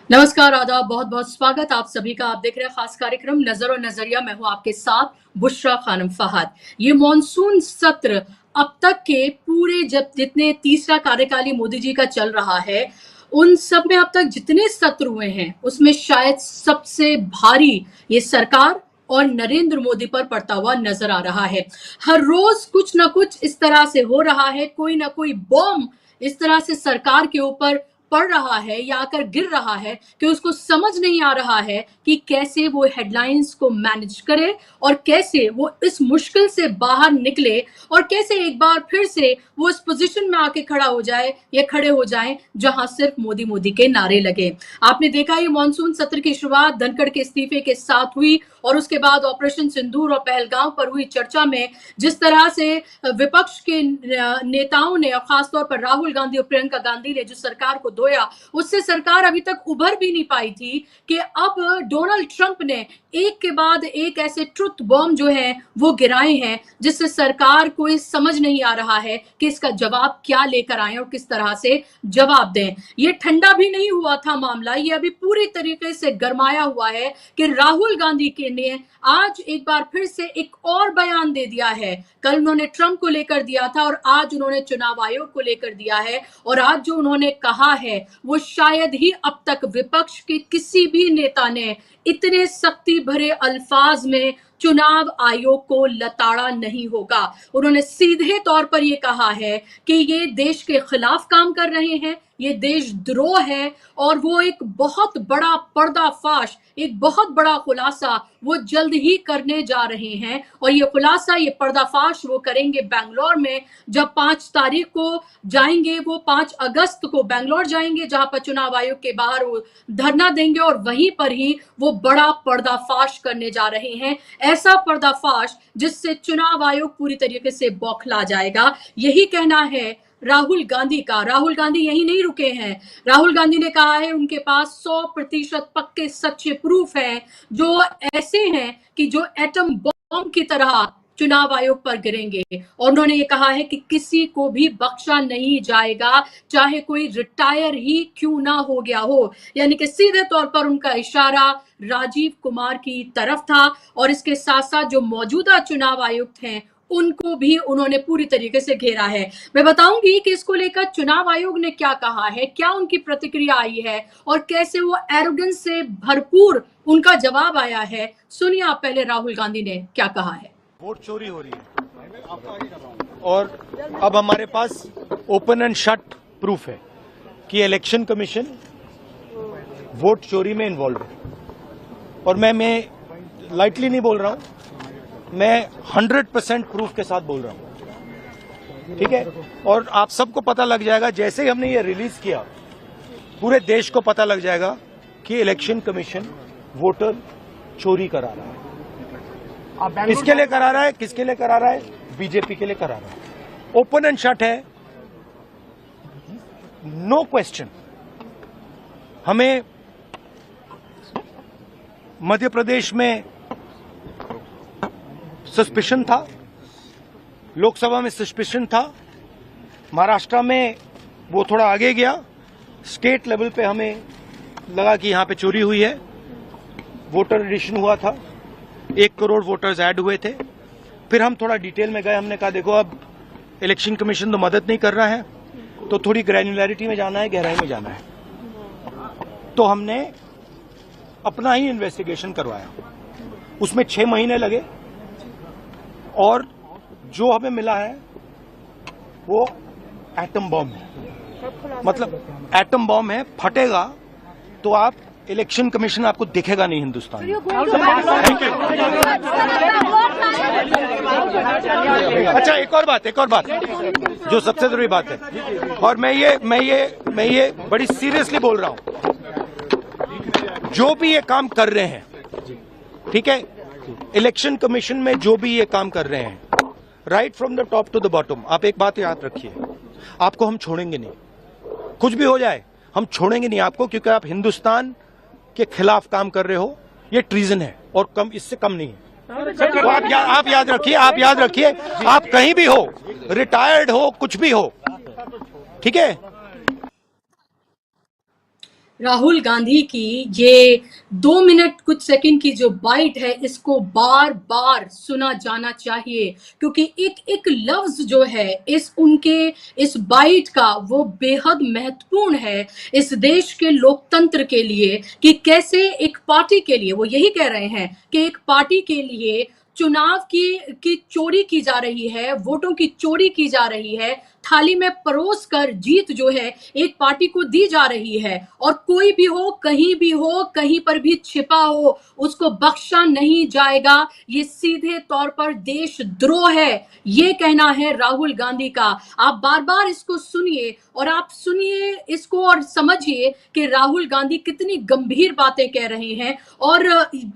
नमस्कार, आदाब, बहुत बहुत स्वागत आप सभी का। आप देख रहे हैं खास कार्यक्रम नजर और नजरिया। मैं हूं आपके साथ बुशरा खानम फहद। ये मॉनसून सत्र अब तक के पूरे जब जितने तीसरा कार्यकाली मोदी जी का चल रहा है, उन सब में अब तक जितने सत्र हुए हैं उसमें शायद सबसे भारी ये सरकार और नरेंद्र मोदी पर पड़ता हुआ नजर आ रहा है। हर रोज कुछ ना कुछ इस तरह से हो रहा है, कोई ना कोई बॉम्ब इस तरह से सरकार के ऊपर पड़ रहा है या आकर गिर रहा है कि उसको समझ नहीं आ रहा है कि कैसे वो हेडलाइंस को मैनेज करे और कैसे वो इस मुश्किल से बाहर निकले और कैसे एक बार फिर से वो इस पोजीशन में आके खड़ा हो जाए या खड़े हो जाए जहां सिर्फ मोदी मोदी के नारे लगे। आपने देखा ये मानसून सत्र की शुरुआत धनखड़ के इस्तीफे के साथ हुई और उसके बाद ऑपरेशन सिंदूर और पहलगांव पर हुई चर्चा में जिस तरह से विपक्ष के नेताओं ने और खासतौर पर राहुल गांधी और प्रियंका गांधी ने जो सरकार को धोया, उससे सरकार अभी तक उभर भी नहीं पाई थी कि अब डोनाल्ड ट्रंप ने एक के बाद एक ऐसे ट्रुथ बॉम्ब जो है वो गिराए हैं जिससे सरकार को समझ नहीं आ रहा है कि इसका जवाब क्या लेकर आए और किस तरह से जवाब दें। ये ठंडा भी नहीं हुआ था मामला, ये अभी पूरी तरीके से गरमाया हुआ है कि राहुल गांधी के ने आज एक बार फिर से एक और बयान दे दिया है। कल उन्होंने ट्रंप को लेकर दिया था और आज उन्होंने चुनाव आयोग को लेकर दिया है और आज जो उन्होंने कहा है वो शायद ही अब तक विपक्ष के किसी भी नेता ने इतने सख्ती भरे अल्फाज में चुनाव आयोग को लताड़ा नहीं होगा। उन्होंने सीधे तौर पर यह कहा है कि ये देश के खिलाफ काम कर रहे हैं, ये देशद्रोह है और वो एक बहुत बड़ा पर्दाफाश, एक बहुत बड़ा खुलासा वो जल्द ही करने जा रहे हैं और ये खुलासा, ये पर्दाफाश वो करेंगे बैंगलोर में। जब 5 तारीख को जाएंगे, वो 5 अगस्त को बैंगलोर जाएंगे जहां पर चुनाव आयोग के बाहर वो धरना देंगे और वहीं पर ही वो बड़ा पर्दाफाश करने जा रहे हैं। ऐसा पर्दाफाश जिससे चुनाव आयोग पूरी तरीके से बौखला जाएगा। यही कहना है राहुल गांधी का। राहुल गांधी यही नहीं रुके हैं। राहुल गांधी ने कहा है उनके पास 100% पक्के सच्चे प्रूफ हैं जो ऐसे हैं कि जो एटम बॉम्ब की तरह चुनाव आयोग पर गिरेंगे और उन्होंने ये कहा है कि किसी को भी बख्शा नहीं जाएगा, चाहे कोई रिटायर ही क्यों ना हो गया हो। यानी कि सीधे तौर पर उनका इशारा राजीव कुमार की तरफ था और इसके साथ साथ जो मौजूदा चुनाव आयुक्त हैं उनको भी उन्होंने पूरी तरीके से घेरा है। मैं बताऊंगी कि इसको लेकर चुनाव आयोग ने क्या कहा है, क्या उनकी प्रतिक्रिया आई है और कैसे वो एरोगेंस से भरपूर उनका जवाब आया है। सुनिए आप पहले राहुल गांधी ने क्या कहा है। वोट चोरी हो रही है और अब हमारे पास ओपन एंड शट प्रूफ है कि इलेक्शन कमीशन वोट चोरी में इन्वॉल्व है और मैं लाइटली नहीं बोल रहा हूं, मैं 100% प्रूफ के साथ बोल रहा हूं, ठीक है। और आप सबको पता लग जाएगा जैसे ही हमने ये रिलीज किया, पूरे देश को पता लग जाएगा कि इलेक्शन कमीशन वोटर चोरी करा रहा है। किसके लिए करा रहा है, किसके लिए करा रहा है? बीजेपी के लिए करा रहा है। ओपन एंड शट है, नो क्वेश्चन। हमें मध्य प्रदेश में सस्पिशन था, लोकसभा में सस्पिशन था, महाराष्ट्र में वो थोड़ा आगे गया, स्टेट लेवल पे हमें लगा कि यहां पे चोरी हुई है। वोटर एडिशन हुआ था, 1 करोड़ वोटर्स ऐड हुए थे। फिर हम थोड़ा डिटेल में गए, हमने कहा देखो अब इलेक्शन कमीशन तो मदद नहीं कर रहा है, तो थोड़ी ग्रैन्युलैरिटी में जाना है, गहराई में जाना है। तो हमने अपना ही इन्वेस्टिगेशन करवाया, उसमें 6 महीने लगे और जो हमें मिला है वो एटम बॉम्ब है। मतलब एटम बॉम्ब है, फटेगा तो आप इलेक्शन कमीशन आपको दिखेगा नहीं हिंदुस्तान में। अच्छा, एक और बात जो सबसे जरूरी बात है और मैं ये बड़ी सीरियसली बोल रहा हूं, जो भी ये काम कर रहे हैं, ठीक है, इलेक्शन कमीशन में जो भी ये काम कर रहे हैं, right from the top to the bottom, आप एक बात याद रखिए, आपको हम छोड़ेंगे नहीं। कुछ भी हो जाए हम छोड़ेंगे नहीं आपको, क्योंकि आप हिंदुस्तान के खिलाफ काम कर रहे हो। ये ट्रीजन है और कम, इससे कम नहीं है। तो आप याद रखिए, आप कहीं भी हो, रिटायर्ड हो, कुछ भी हो, ठीक है। राहुल गांधी की ये 2 मिनट कुछ सेकंड की जो बाइट है, इसको बार बार सुना जाना चाहिए, क्योंकि एक एक लफ्ज जो है इस बाइट का वो बेहद महत्वपूर्ण है इस देश के लोकतंत्र के लिए, कि कैसे एक पार्टी के लिए, वो यही कह रहे हैं कि एक पार्टी के लिए चुनाव की चोरी की जा रही है, वोटों की चोरी की जा रही है, थाली में परोस कर जीत जो है एक पार्टी को दी जा रही है, और कोई भी हो, कहीं पर भी छिपा हो, उसको बख्शा नहीं जाएगा। ये सीधे तौर पर देशद्रोह है, ये कहना है राहुल गांधी का। आप बार बार इसको सुनिए, और आप सुनिए इसको और समझिए कि राहुल गांधी कितनी गंभीर बातें कह रहे हैं। और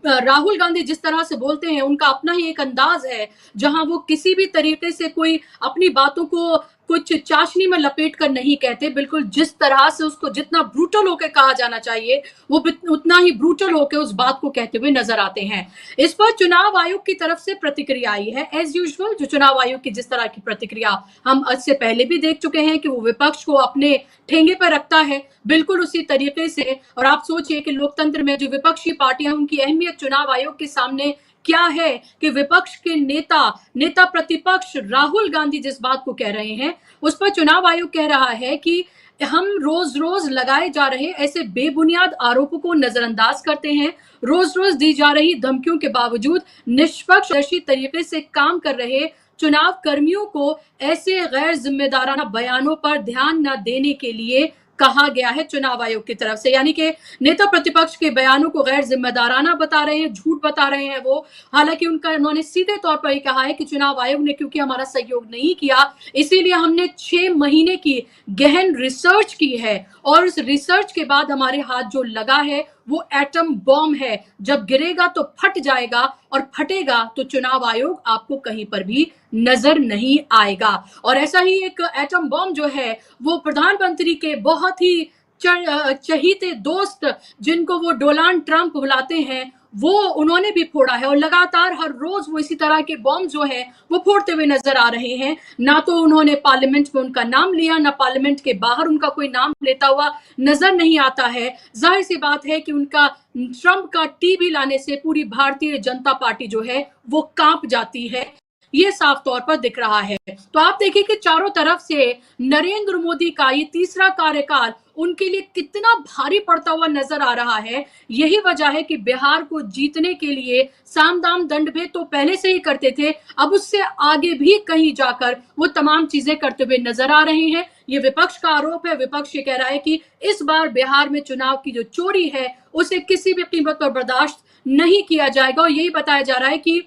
राहुल गांधी जिस तरह से बोलते हैं, उनका अपना ही एक अंदाज है, जहां वो किसी भी तरीके से कोई अपनी बातों को कुछ चाशनी में लपेट कर नहीं कहते, बिल्कुल जिस तरह से उसको जितना ब्रूटल होकर कहा जाना चाहिए, वो उतना ही ब्रूटल होकर उस बात को कहते हुए नजर आते हैं। इस पर चुनाव आयोग की तरफ से प्रतिक्रिया आई है, एज यूजुअल। जो चुनाव आयोग की जिस तरह की प्रतिक्रिया हम इससे पहले भी देख चुके हैं कि वो विपक्ष को अपने ठेंगे पर रखता है, बिल्कुल उसी तरीके से। और आप सोचिए कि लोकतंत्र में जो विपक्षी पार्टियां, उनकी अहमियत चुनाव आयोग के सामने क्या है, कि विपक्ष के नेता प्रतिपक्ष राहुल गांधी जिस बात को कह रहे हैं, उस पर चुनाव आयोग कह रहा है कि हम रोज रोज लगाए जा रहे ऐसे बेबुनियाद आरोपों को नजरअंदाज करते हैं। रोज रोज दी जा रही धमकियों के बावजूद निष्पक्षदर्शी तरीके से काम कर रहे चुनाव कर्मियों को ऐसे गैर जिम्मेदाराना बयानों पर ध्यान न देने के लिए कहा गया है चुनाव आयोग की तरफ से। यानी कि नेता प्रतिपक्ष के बयानों को गैर जिम्मेदाराना बता रहे हैं, झूठ बता रहे हैं वो। हालांकि उन्होंने सीधे तौर पर ही कहा है कि चुनाव आयोग ने क्योंकि हमारा सहयोग नहीं किया, इसीलिए हमने 6 महीने की गहन रिसर्च की है, और उस रिसर्च के बाद हमारे हाथ जो लगा है वो एटम बॉम्ब है। जब गिरेगा तो फट जाएगा, और फटेगा तो चुनाव आयोग आपको कहीं पर भी नजर नहीं आएगा। और ऐसा ही एक एटम बॉम्ब जो है वो प्रधानमंत्री के बहुत ही चहीते दोस्त, जिनको वो डोनाल्ड ट्रंप बुलाते हैं, वो उन्होंने भी फोड़ा है। और लगातार हर रोज वो इसी तरह के बॉम्ब जो है वो फोड़ते हुए नजर आ रहे हैं। ना तो उन्होंने पार्लियामेंट में उनका नाम लिया, ना पार्लियामेंट के बाहर उनका कोई नाम लेता हुआ नजर नहीं आता है। जाहिर सी बात है कि उनका ट्रंप का टीवी लाने से पूरी भारतीय जनता पार्टी जो है वो कांप जाती है, ये साफ तौर पर दिख रहा है। तो आप देखिए कि चारों तरफ से नरेंद्र मोदी का ये तीसरा कार्यकाल उनके लिए कितना भारी पड़ता हुआ नजर आ रहा है। यही वजह है कि बिहार को जीतने के लिए साम दाम दंड भेद तो पहले से ही करते थे, अब उससे आगे भी कहीं जाकर वो तमाम चीजें करते हुए नजर आ रहे हैं। ये विपक्ष का आरोप है। विपक्ष ये कह रहा है कि इस बार बिहार में चुनाव की जो चोरी है उसे किसी भी कीमत पर बर्दाश्त नहीं किया जाएगा। और यही बताया जा रहा है कि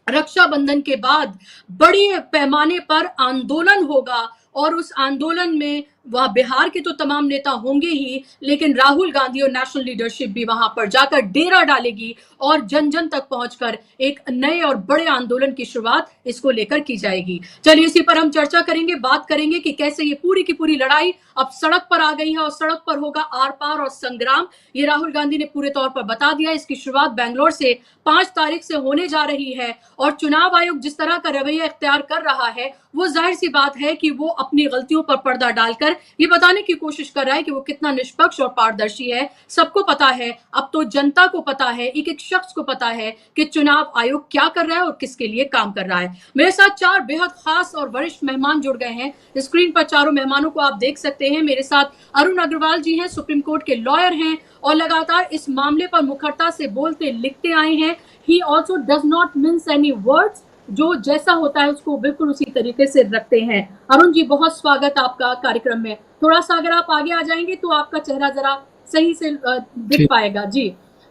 रक्षाबंधन के बाद बड़े पैमाने पर आंदोलन होगा, और उस आंदोलन में वह बिहार के तो तमाम नेता होंगे ही, लेकिन राहुल गांधी और नेशनल लीडरशिप भी वहां पर जाकर डेरा डालेगी, और जन जन तक पहुंचकर एक नए और बड़े आंदोलन की शुरुआत इसको लेकर की जाएगी। चलिए इसी पर हम चर्चा करेंगे, बात करेंगे कि कैसे ये पूरी की पूरी लड़ाई अब सड़क पर आ गई है, और सड़क पर होगा आर पार और संग्राम। ये राहुल गांधी ने पूरे तौर पर बता दिया। इसकी शुरुआत बेंगलोर से 5 तारीख से होने जा रही है, और चुनाव आयोग जिस तरह का रवैया इख्तियार कर रहा है, वो जाहिर सी बात है कि वो अपनी गलतियों पर पर्दा डालकर ये बताने की कोशिश कर रहा है कि वो कितना निष्पक्ष और पारदर्शी है। सबको पता है, अब तो जनता को पता है, एक एक शख्स को पता है कि चुनाव आयोग क्या कर रहा है और किसके लिए काम कर रहा है। मेरे साथ 4 बेहद खास और वरिष्ठ मेहमान जुड़ गए हैं। स्क्रीन पर चारों मेहमानों को आप देख सकते हैं। मेरे साथ अरुण अग्रवाल जी हैं, सुप्रीम कोर्ट के लॉयर हैं, और लगातार इस मामले पर मुखरता से बोलते लिखते आए हैं। He also does not mince any words, जो जैसा होता है उसको बिल्कुल उसी तरीके से रखते हैं। अरुण जी, बहुत स्वागत आपका कार्यक्रम में। थोड़ा सा अगर आप आगे आ जाएंगे तो आपका चेहरा जरा सही से दिख पाएगा जी।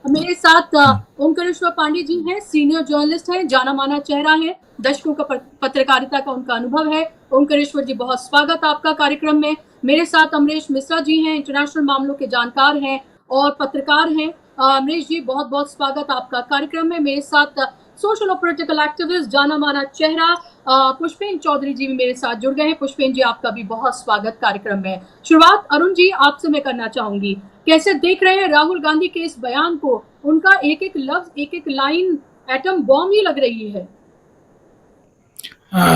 मेरे साथ ओंकारेश्वर पांडे जी हैं, सीनियर जर्नलिस्ट हैं, जाना माना चेहरा है, दशकों का पत्रकारिता का उनका अनुभव है। ओंकारेश्वर जी, बहुत स्वागत आपका कार्यक्रम में। मेरे साथ अमरीश मिश्रा जी हैं, इंटरनेशनल मामलों के जानकार हैं और पत्रकार हैं। अमरीश जी, बहुत बहुत स्वागत आपका कार्यक्रम में। मेरे साथ सोशल और पॉलिटिकल एक्टिविस्ट, जाना माना चेहरा पुष्पेन चौधरी जी भी मेरे साथ जुड़ गए हैं। पुष्पेन जी, आपका भी बहुत स्वागत कार्यक्रम में। शुरुआत अरुण जी आपसे मैं करना चाहूंगी, कैसे देख रहे हैं राहुल गांधी के इस बयान को? उनका एक एक लफ्ज, एक एक लाइन एटम बॉम्ब ही लग रही है।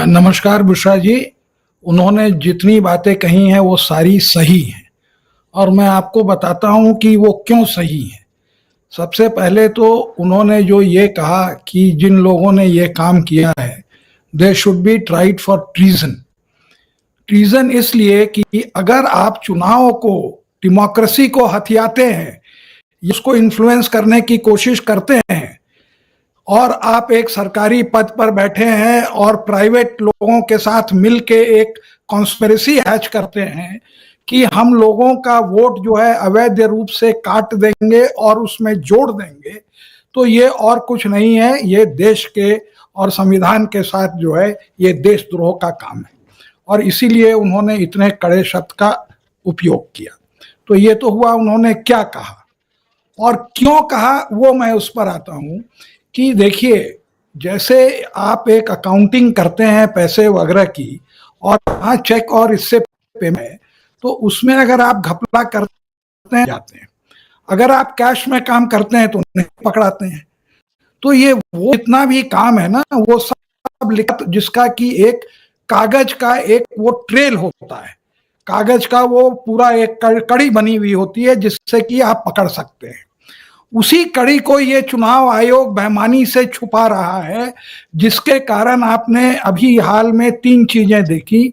नमस्कार बुशरा जी, उन्होंने जितनी बातें कही हैं वो सारी सही हैं, और मैं आपको बताता हूं कि वो क्यों सही है। सबसे पहले तो उन्होंने जो ये कहा कि जिन लोगों ने ये काम किया है they should be tried for treason. Treason इसलिए कि अगर आप चुनाव को, डेमोक्रेसी को हथियाते हैं, उसको इन्फ्लुएंस करने की कोशिश करते हैं, और आप एक सरकारी पद पर बैठे हैं और प्राइवेट लोगों के साथ मिलके एक कॉन्स्पिरेसी हैच करते हैं कि हम लोगों का वोट जो है अवैध रूप से काट देंगे और उसमें जोड़ देंगे, तो ये और कुछ नहीं है, ये देश के और संविधान के साथ जो है ये देशद्रोह का काम है। और इसीलिए उन्होंने इतने कड़े शब्द का उपयोग किया। तो ये तो हुआ उन्होंने क्या कहा और क्यों कहा, वो मैं उस पर आता हूं कि देखिए, जैसे आप एक अकाउंटिंग करते हैं पैसे वगैरह की, और हाँ चेक और इससे पेमेंट, तो उसमें अगर आप घपला करते हैं जाते हैं, अगर आप कैश में काम करते हैं तो नहीं पकड़ाते हैं। तो ये वो इतना भी काम है ना, वो सब लिखा, जिसका कि एक कागज का एक वो ट्रेल होता है, कागज का वो पूरा एक कड़ी बनी हुई होती है जिससे कि आप पकड़ सकते हैं। उसी कड़ी को ये चुनाव आयोग बेईमानी से छुपा रहा है, जिसके कारण आपने अभी हाल में 3 चीजें देखी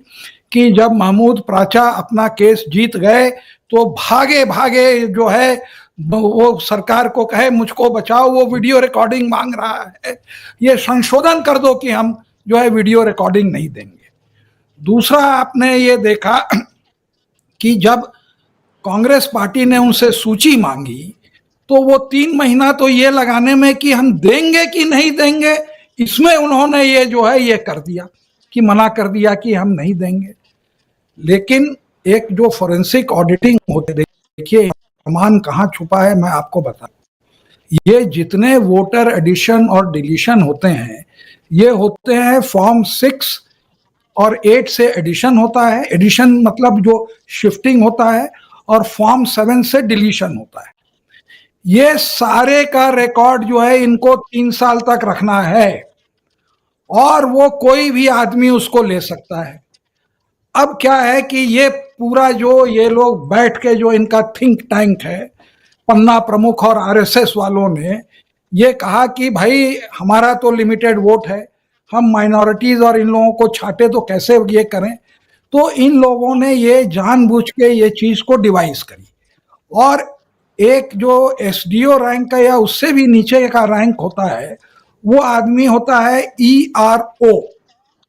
कि जब महमूद प्राचा अपना केस जीत गए तो भागे भागे जो है वो सरकार को कहे मुझको बचाओ, वो वीडियो रिकॉर्डिंग मांग रहा है, ये संशोधन कर दो कि हम जो है वीडियो रिकॉर्डिंग नहीं देंगे। दूसरा आपने ये देखा कि जब कांग्रेस पार्टी ने उनसे सूची मांगी तो वो 3 महीना तो ये लगाने में कि हम देंगे कि नहीं देंगे, इसमें उन्होंने ये जो है ये कर दिया कि मना कर दिया कि हम नहीं देंगे। लेकिन एक जो फोरेंसिक ऑडिटिंग होते, देखिए सामान कहाँ छुपा है मैं आपको बता, ये जितने वोटर एडिशन और डिलीशन होते हैं ये होते हैं फॉर्म 6 और 8 से एडिशन होता है, एडिशन मतलब जो शिफ्टिंग होता है, और फॉर्म 7 से डिलीशन होता है। ये सारे का रिकॉर्ड जो है इनको 3 साल तक रखना है और वो कोई भी आदमी उसको ले सकता है। अब क्या है कि ये पूरा जो ये लोग बैठ के जो इनका थिंक टैंक है, पन्ना प्रमुख और आरएसएस वालों ने ये कहा कि भाई हमारा तो लिमिटेड वोट है, हम माइनॉरिटीज और इन लोगों को छाटे तो कैसे ये करें। तो इन लोगों ने ये जानबूझ के ये चीज को डिवाइस करी, और एक जो एसडीओ रैंक का या उससे भी नीचे का रैंक होता है वो आदमी होता है ईआरओ,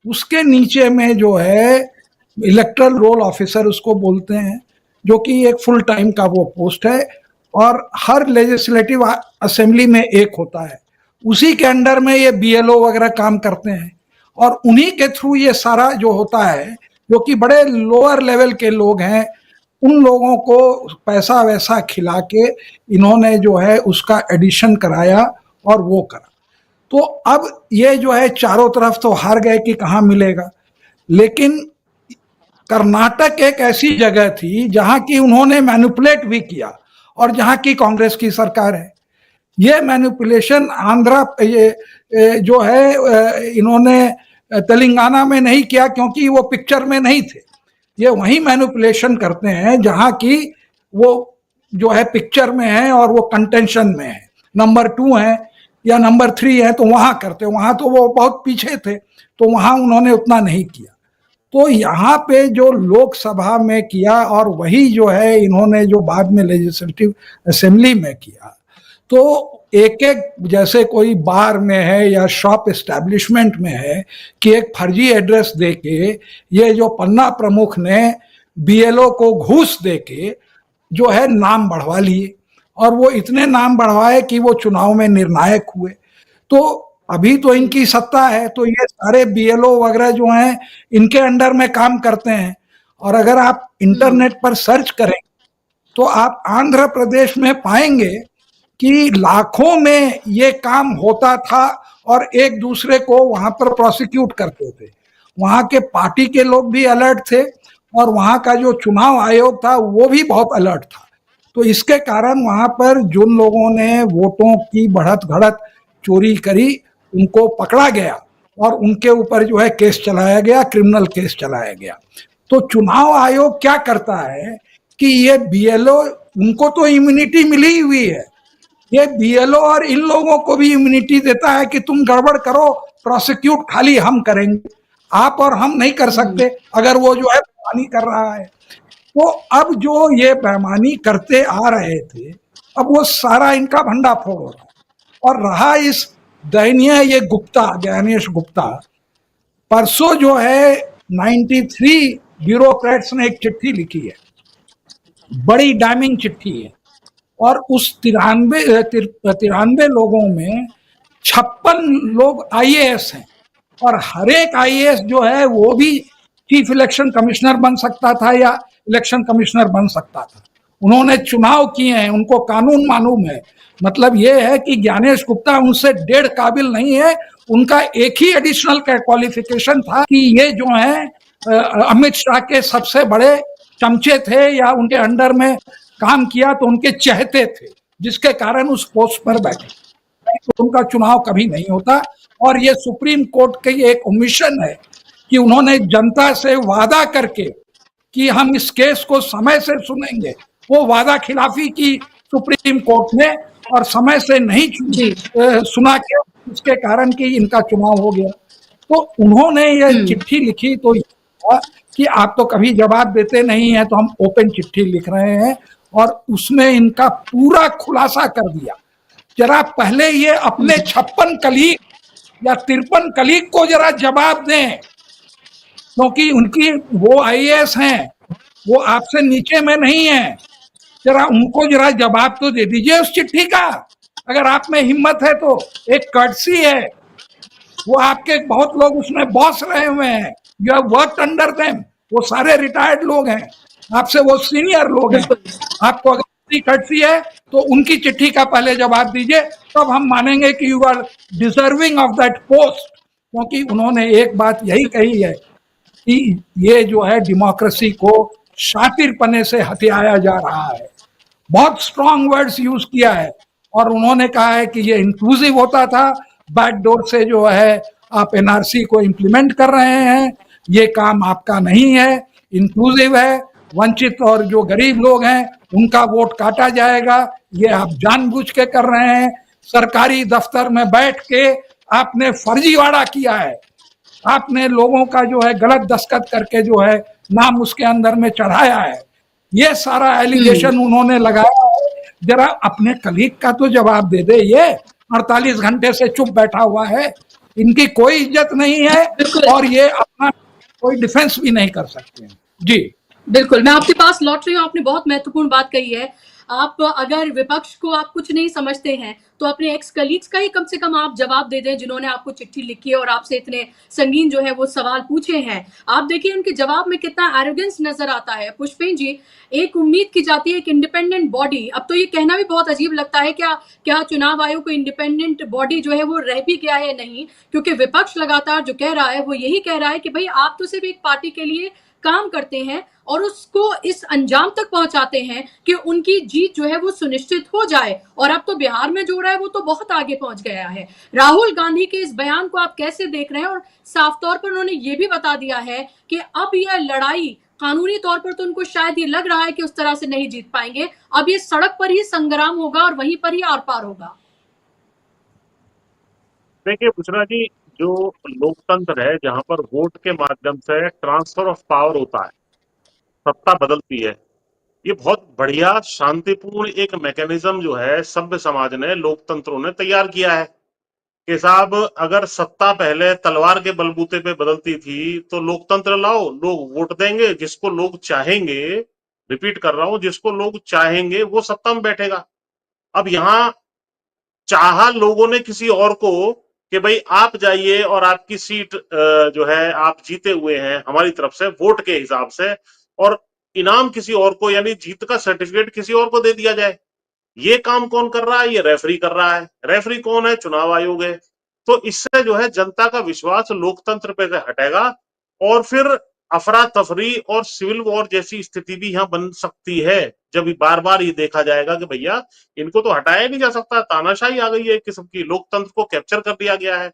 उसके नीचे में जो है इलेक्टरल रोल ऑफिसर उसको बोलते हैं, जो कि एक फुल टाइम का वो पोस्ट है और हर लेजिस्लेटिव असेंबली में एक होता है। उसी के अंडर में ये बीएलओ वगैरह काम करते हैं और उन्हीं के थ्रू ये सारा जो होता है, जो कि बड़े लोअर लेवल के लोग हैं, उन लोगों को पैसा वैसा खिला के इन्होंने जो है उसका एडिशन कराया और वो करा। तो अब ये जो है चारों तरफ तो हार गए कि कहाँ मिलेगा, लेकिन कर्नाटक एक ऐसी जगह थी जहां की उन्होंने मैनिपुलेट भी किया और जहां की कांग्रेस की सरकार है। ये मैनिपुलेशन आंध्रा ये जो है इन्होंने तेलंगाना में नहीं किया क्योंकि वो पिक्चर में नहीं थे। ये वही मैनिपुलेशन करते हैं जहां की वो जो है पिक्चर में है और वो कंटेंशन में है, नंबर 2 है या नंबर 3 है, तो वहां करते, वहां तो वो बहुत पीछे थे तो वहां उन्होंने उतना नहीं किया। तो यहाँ पे जो लोकसभा में किया और वही जो है इन्होंने जो बाद में लेजिस्लेटिव असेंबली में किया, तो एक एक जैसे कोई बार में है या शॉप एस्टैब्लिशमेंट में है कि एक फर्जी एड्रेस देके ये जो पन्ना प्रमुख ने बीएलओ को घूस देके जो है नाम बढ़वा लिए, और वो इतने नाम बढ़वाए कि वो चुनाव में निर्णायक हुए। तो अभी तो इनकी सत्ता है, तो ये सारे बीएलओ वगैरह जो हैं इनके अंडर में काम करते हैं। और अगर आप इंटरनेट पर सर्च करें तो आप आंध्र प्रदेश में पाएंगे कि लाखों में ये काम होता था और एक दूसरे को वहां पर प्रोसिक्यूट करते थे। वहां के पार्टी के लोग भी अलर्ट थे और वहां का जो चुनाव आयोग था वो भी बहुत अलर्ट था। तो इसके कारण वहां पर जिन लोगों ने वोटों की बढ़त घड़त चोरी करी उनको पकड़ा गया और उनके ऊपर जो है केस चलाया गया, क्रिमिनल केस चलाया गया। तो चुनाव आयोग क्या करता है कि ये बीएलओ, उनको तो इम्यूनिटी मिली हुई है, ये बीएलओ और इन लोगों को भी इम्यूनिटी देता है कि तुम गड़बड़ करो, प्रोसिक्यूट खाली हम करेंगे, आप और हम नहीं कर सकते अगर वो जो है बेईमानी कर रहा है। तो अब जो ये बेईमानी करते आ रहे थे, अब वो सारा इनका भंडाफोड़ हो रहा है। और रहा इस दयनीय ये गुप्ता, ज्ञानेश गुप्ता, परसों जो है 93 ब्यूरोक्रेट्स ने एक चिट्ठी लिखी है, बड़ी डैमिंग चिट्ठी है, और उस 93 लोगों में 56 लोग आईएएस हैं, और हर एक आईएएस जो है वो भी चीफ इलेक्शन कमिश्नर बन सकता था या इलेक्शन कमिश्नर बन सकता था। उन्होंने चुनाव किए हैं, उनको कानून मालूम है। मतलब ये है कि ज्ञानेश गुप्ता उनसे 1.5 काबिल नहीं है। उनका एक ही एडिशनल क्वालिफिकेशन था कि ये जो है अमित शाह के सबसे बड़े चमचे थे या उनके अंडर में काम किया तो उनके चहेते थे, जिसके कारण उस पोस्ट पर बैठे, तो उनका चुनाव कभी नहीं होता। और ये सुप्रीम कोर्ट की एक ओमिशन है कि उन्होंने जनता से वादा करके कि हम इस केस को समय से सुनेंगे, वो वादा खिलाफी की सुप्रीम कोर्ट ने, और समय से नहीं सुना के उसके कारण कि इनका चुनाव हो गया। तो उन्होंने ये चिट्ठी लिखी तो कि आप तो कभी जवाब देते नहीं है, तो हम ओपन चिट्ठी लिख रहे हैं, और उसमें इनका पूरा खुलासा कर दिया। जरा पहले ये अपने 56 कलीग या 53 कलीग को जरा जवाब दें, क्योंकि उनकी वो आईएएस हैं, वो आपसे नीचे में नहीं है। जरा उनको जरा जवाब तो दे दीजिए उस चिट्ठी का, अगर आप में हिम्मत है तो। एक कर्टसी है, वो आपके बहुत लोग उसमें बॉस रहे हुए हैं, you have worked under them, वो सारे रिटायर्ड लोग हैं, आपसे वो सीनियर लोग हैं। आपको अगर कर्टसी है तो उनकी चिट्ठी का पहले जवाब दीजिए, तब हम मानेंगे कि you are deserving of that post. क्योंकि उन्होंने एक बात यही कही है कि ये जो है डेमोक्रेसी को शातिरपने से हथियाया जा रहा है, बहुत स्ट्रॉन्ग वर्ड्स यूज किया है। और उन्होंने कहा है कि ये इंक्लूसिव होता था, बैकडोर से जो है आप एनआरसी को इम्प्लीमेंट कर रहे हैं, ये काम आपका नहीं है, इंक्लूसिव है, वंचित और जो गरीब लोग हैं उनका वोट काटा जाएगा, ये आप जानबूझ के कर रहे हैं। सरकारी दफ्तर में बैठ के आपने फर्जीवाड़ा किया है, आपने लोगों का जो है गलत दस्तखत करके जो है नाम उसके अंदर में चढ़ाया है, ये सारा एलिगेशन उन्होंने लगाया है। जरा अपने कलीग का तो जवाब दे दे। ये 48 घंटे से चुप बैठा हुआ है, इनकी कोई इज्जत नहीं है, और ये अपना कोई डिफेंस भी नहीं कर सकते हैं। जी बिल्कुल, मैं आपके पास लौट रही हूँ। आपने बहुत महत्वपूर्ण बात कही है। आप अगर विपक्ष को आप कुछ नहीं समझते हैं तो अपने एक्स कलीग्स का ही कम से कम आप जवाब दे दें, जिन्होंने आपको चिट्ठी लिखी है और आपसे इतने संगीन जो है वो सवाल पूछे हैं। आप देखिए उनके जवाब में कितना एरोगेंस नजर आता है। पुष्पेन जी, एक उम्मीद की जाती है कि इंडिपेंडेंट बॉडी, अब तो ये कहना भी बहुत अजीब लगता है, क्या चुनाव आयोग को इंडिपेंडेंट बॉडी जो है वो रह भी गया है? नहीं, क्योंकि विपक्ष लगातार जो कह रहा है वो यही कह रहा है कि भाई आप तो सिर्फ एक पार्टी के लिए काम करते हैं और उसको इस अंजाम तक पहुंचाते हैं कि उनकी जीत जो है वो सुनिश्चित हो जाए। और अब तो बिहार में जो रहा है वो तो बहुत आगे पहुंच गया है। राहुल गांधी के इस बयान को आप कैसे देख रहे हैं? और साफ तौर पर उन्होंने ये भी बता दिया है कि अब यह लड़ाई कानूनी तौर पर तो उनको शायद ये लग रहा है कि उस तरह से नहीं जीत पाएंगे, अब ये सड़क पर ही संग्राम होगा और वहीं पर ही आर पार होगा। देखिए बुशरा जी, जो लोकतंत्र है जहां पर वोट के माध्यम से ट्रांसफर ऑफ पावर होता है, सत्ता बदलती है, ये बहुत बढ़िया शांतिपूर्ण एक मैकेनिज्म जो है सभ्य समाज ने, लोकतंत्रों ने तैयार किया है कि साहब अगर सत्ता पहले तलवार के बलबूते पे बदलती थी तो लोकतंत्र लाओ, लोग वोट देंगे, जिसको लोग चाहेंगे, रिपीट कर रहा हूं, जिसको लोग चाहेंगे वो सत्ता में बैठेगा। अब यहां चाहा लोगों ने किसी और को कि भाई आप जाइए और आपकी सीट जो है आप जीते हुए हैं हमारी तरफ से वोट के हिसाब से, और इनाम किसी और को, यानी जीत का सर्टिफिकेट किसी और को दे दिया जाए। ये काम कौन कर रहा है? ये रेफरी कर रहा है। रेफरी कौन है? चुनाव आयोग है। तो इससे जो है जनता का विश्वास लोकतंत्र पे से हटेगा और फिर अफरा तफरी और सिविल वॉर जैसी स्थिति भी यहाँ बन सकती है, जब बार बार ये देखा जाएगा कि भैया इनको तो हटाया नहीं जा सकता, तानाशाही आ गई है एक किस्म की, लोकतंत्र को कैप्चर कर लिया गया है।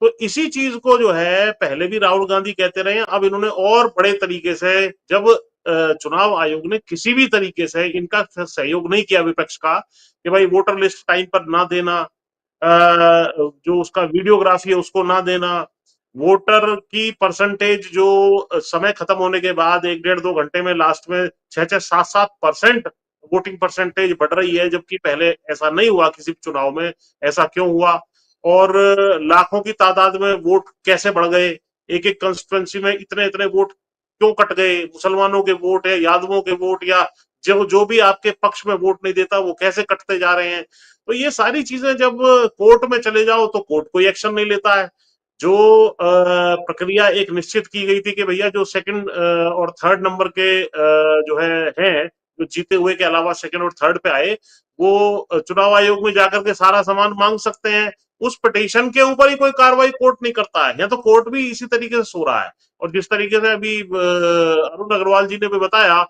तो इसी चीज को जो है पहले भी राहुल गांधी कहते रहे, अब इन्होंने और बड़े तरीके से, जब चुनाव आयोग ने किसी भी तरीके से इनका सहयोग नहीं किया विपक्ष का कि भाई वोटर लिस्ट टाइम पर ना देना, जो उसका वीडियोग्राफी है उसको ना देना, वोटर की परसेंटेज जो समय खत्म होने के बाद 1-1.5-2 घंटे में लास्ट में 6-6, 7-7% वोटिंग परसेंटेज बढ़ रही है, जबकि पहले ऐसा नहीं हुआ किसी चुनाव में। ऐसा क्यों हुआ? और लाखों की तादाद में वोट कैसे बढ़ गए? एक एक कंस्टिट्यूंसी में इतने इतने वोट क्यों कट गए? मुसलमानों के वोट है, यादवों के वोट, या जो भी आपके पक्ष में वोट नहीं देता वो कैसे कटते जा रहे हैं? तो ये सारी चीजें जब कोर्ट में चले जाओ तो कोर्ट कोई एक्शन नहीं लेता है। जो प्रक्रिया एक निश्चित की गई थी कि भैया जो सेकंड और थर्ड नंबर के जो है जो जीते हुए के अलावा सेकंड और थर्ड पे आए, वो चुनाव आयोग में जाकर के सारा सामान मांग सकते हैं। उस पिटीशन के ऊपर ही कोई कार्रवाई कोर्ट नहीं करता है, या तो कोर्ट भी इसी तरीके से सो रहा है। और जिस तरीके से अभी अरुण अग्रवाल जी ने भी बताया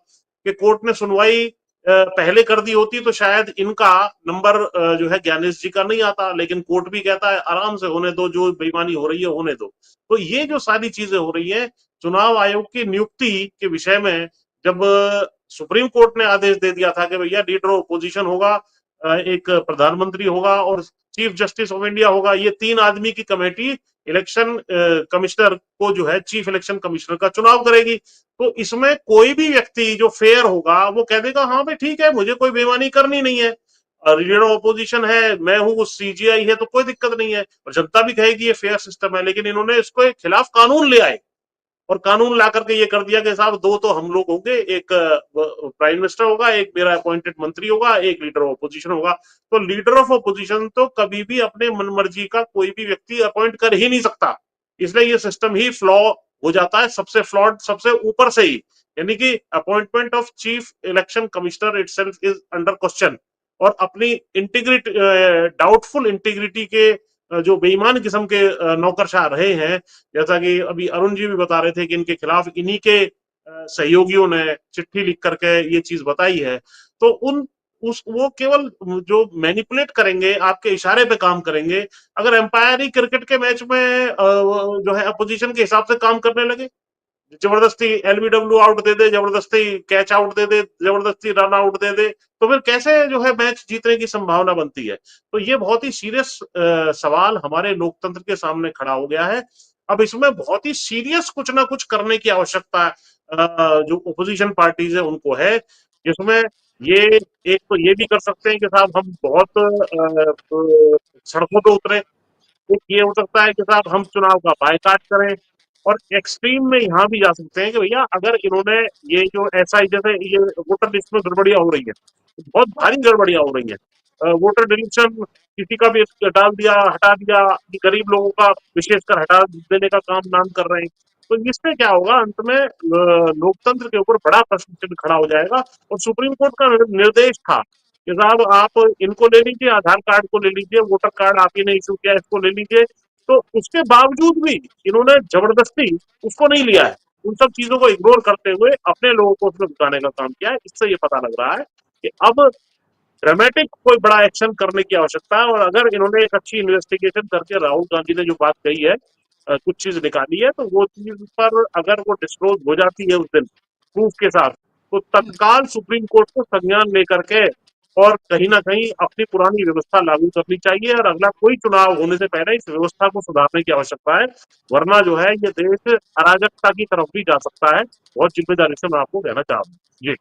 कि कोर्ट ने सुनवाई पहले कर दी होती तो शायद इनका नंबर जो है ज्ञानेश जी का नहीं आता, लेकिन कोर्ट भी कहता है आराम से होने दो, जो बेईमानी हो रही है होने दो। तो ये जो सारी चीजें हो रही है चुनाव आयोग की नियुक्ति के विषय में, जब सुप्रीम कोर्ट ने आदेश दे दिया था कि भैया लीडर ऑपोजिशन होगा, एक प्रधानमंत्री होगा और चीफ जस्टिस ऑफ इंडिया होगा, ये 3 आदमी की कमेटी इलेक्शन कमिश्नर को जो है चीफ इलेक्शन कमिश्नर का चुनाव करेगी। तो इसमें कोई भी व्यक्ति जो फेयर होगा वो कह देगा हाँ भाई ठीक है, मुझे कोई बेईमानी करनी नहीं है, लीडर ऑपोजिशन है, मैं हूँ, सीजीआई है, तो कोई दिक्कत नहीं है। और जनता भी कहेगी ये फेयर सिस्टम है। लेकिन इन्होंने इसको खिलाफ कानून ले आए और कानून ला करके ये कर दिया कि साहब 2 तो हम लोग होंगे, एक प्राइम मिनिस्टर होगा, एक मेरा अपॉइंटेड मंत्री होगा, एक लीडर ऑफ अपोजिशन होगा। तो लीडर ऑफ अपोजिशन तो कभी भी अपने मन मर्जी का कोई भी व्यक्ति अपॉइंट कर ही नहीं सकता, इसलिए ये सिस्टम ही फ्लॉ हो जाता है, सबसे फ्लॉड सबसे ऊपर से ही। यानी कि appointment of chief election commissioner itself is under question. और अपनी इंटीग्रिटी, डाउटफुल इंटीग्रिटी के जो बेईमान किस्म के नौकरशाह रहे हैं, जैसा कि अभी अरुण जी भी बता रहे थे कि इनके खिलाफ इन्हीं के सहयोगियों ने चिट्ठी लिख करके ये चीज बताई है। तो वो केवल जो मैनिपुलेट करेंगे, आपके इशारे पे काम करेंगे। अगर एम्पायर ही क्रिकेट के मैच में जो है अपोजिशन के हिसाब से काम करने लगे, जबरदस्ती एलबीडब्ल्यू आउट दे दे, जबरदस्ती कैच आउट दे दे, जबरदस्ती रन आउट दे दे, तो फिर कैसे जो है मैच जीतने की संभावना बनती है? तो ये बहुत ही सीरियस सवाल हमारे लोकतंत्र के सामने खड़ा हो गया है। अब इसमें बहुत ही सीरियस कुछ ना कुछ करने की आवश्यकता जो ओपोजिशन पार्टीज है उनको है, जिसमें ये एक तो ये भी कर सकते हैं कि साहब हम बहुत सड़कों पे उतरे, एक ये हो सकता है कि साहब हम चुनाव का बायकाट करें, और एक्सट्रीम में यहाँ भी जा सकते हैं कि भैया अगर इन्होंने ये जो ऐसा जैसे ये वोटर लिस्ट में गड़बड़ियां हो रही है, बहुत भारी गड़बड़ियां हो रही है, वोटर डिलीशन किसी का भी डाल दिया, हटा दिया, गरीब लोगों का विशेषकर हटा देने का काम नाम कर रहे हैं। तो इससे क्या होगा, अंत में लोकतंत्र के ऊपर बड़ा प्रश्न चिन्ह खड़ा हो जाएगा। और सुप्रीम कोर्ट का निर्देश था कि साहब आप इनको ले लीजिए, आधार कार्ड को ले लीजिए, वोटर कार्ड आप ही ने इशू किया इसको ले लीजिए। तो उसके बावजूद भी इन्होंने जबरदस्ती उसको नहीं लिया है, उन सब चीजों को इग्नोर करते हुए अपने लोगों को उसमें घुसाने का काम किया है। इससे ये पता लग रहा है कि अब ड्रामेटिक कोई बड़ा एक्शन करने की आवश्यकता है। और अगर इन्होंने एक अच्छी इन्वेस्टिगेशन करके राहुल गांधी ने जो बात कही है, कुछ चीज निकाली है, तो वो चीज पर अगर वो डिस्क्लोज हो जाती है उस दिन प्रूफ के साथ, तो तत्काल सुप्रीम कोर्ट को संज्ञान लेकर के और कहीं ना कहीं अपनी पुरानी व्यवस्था लागू करनी चाहिए, और अगला कोई चुनाव होने से पहले इस व्यवस्था को सुधारने की आवश्यकता है। वरना जो है ये देश अराजकता की तरफ भी जा सकता है। बहुत जिम्मेदारी से मैं आपको कहना चाहता हूँ जी।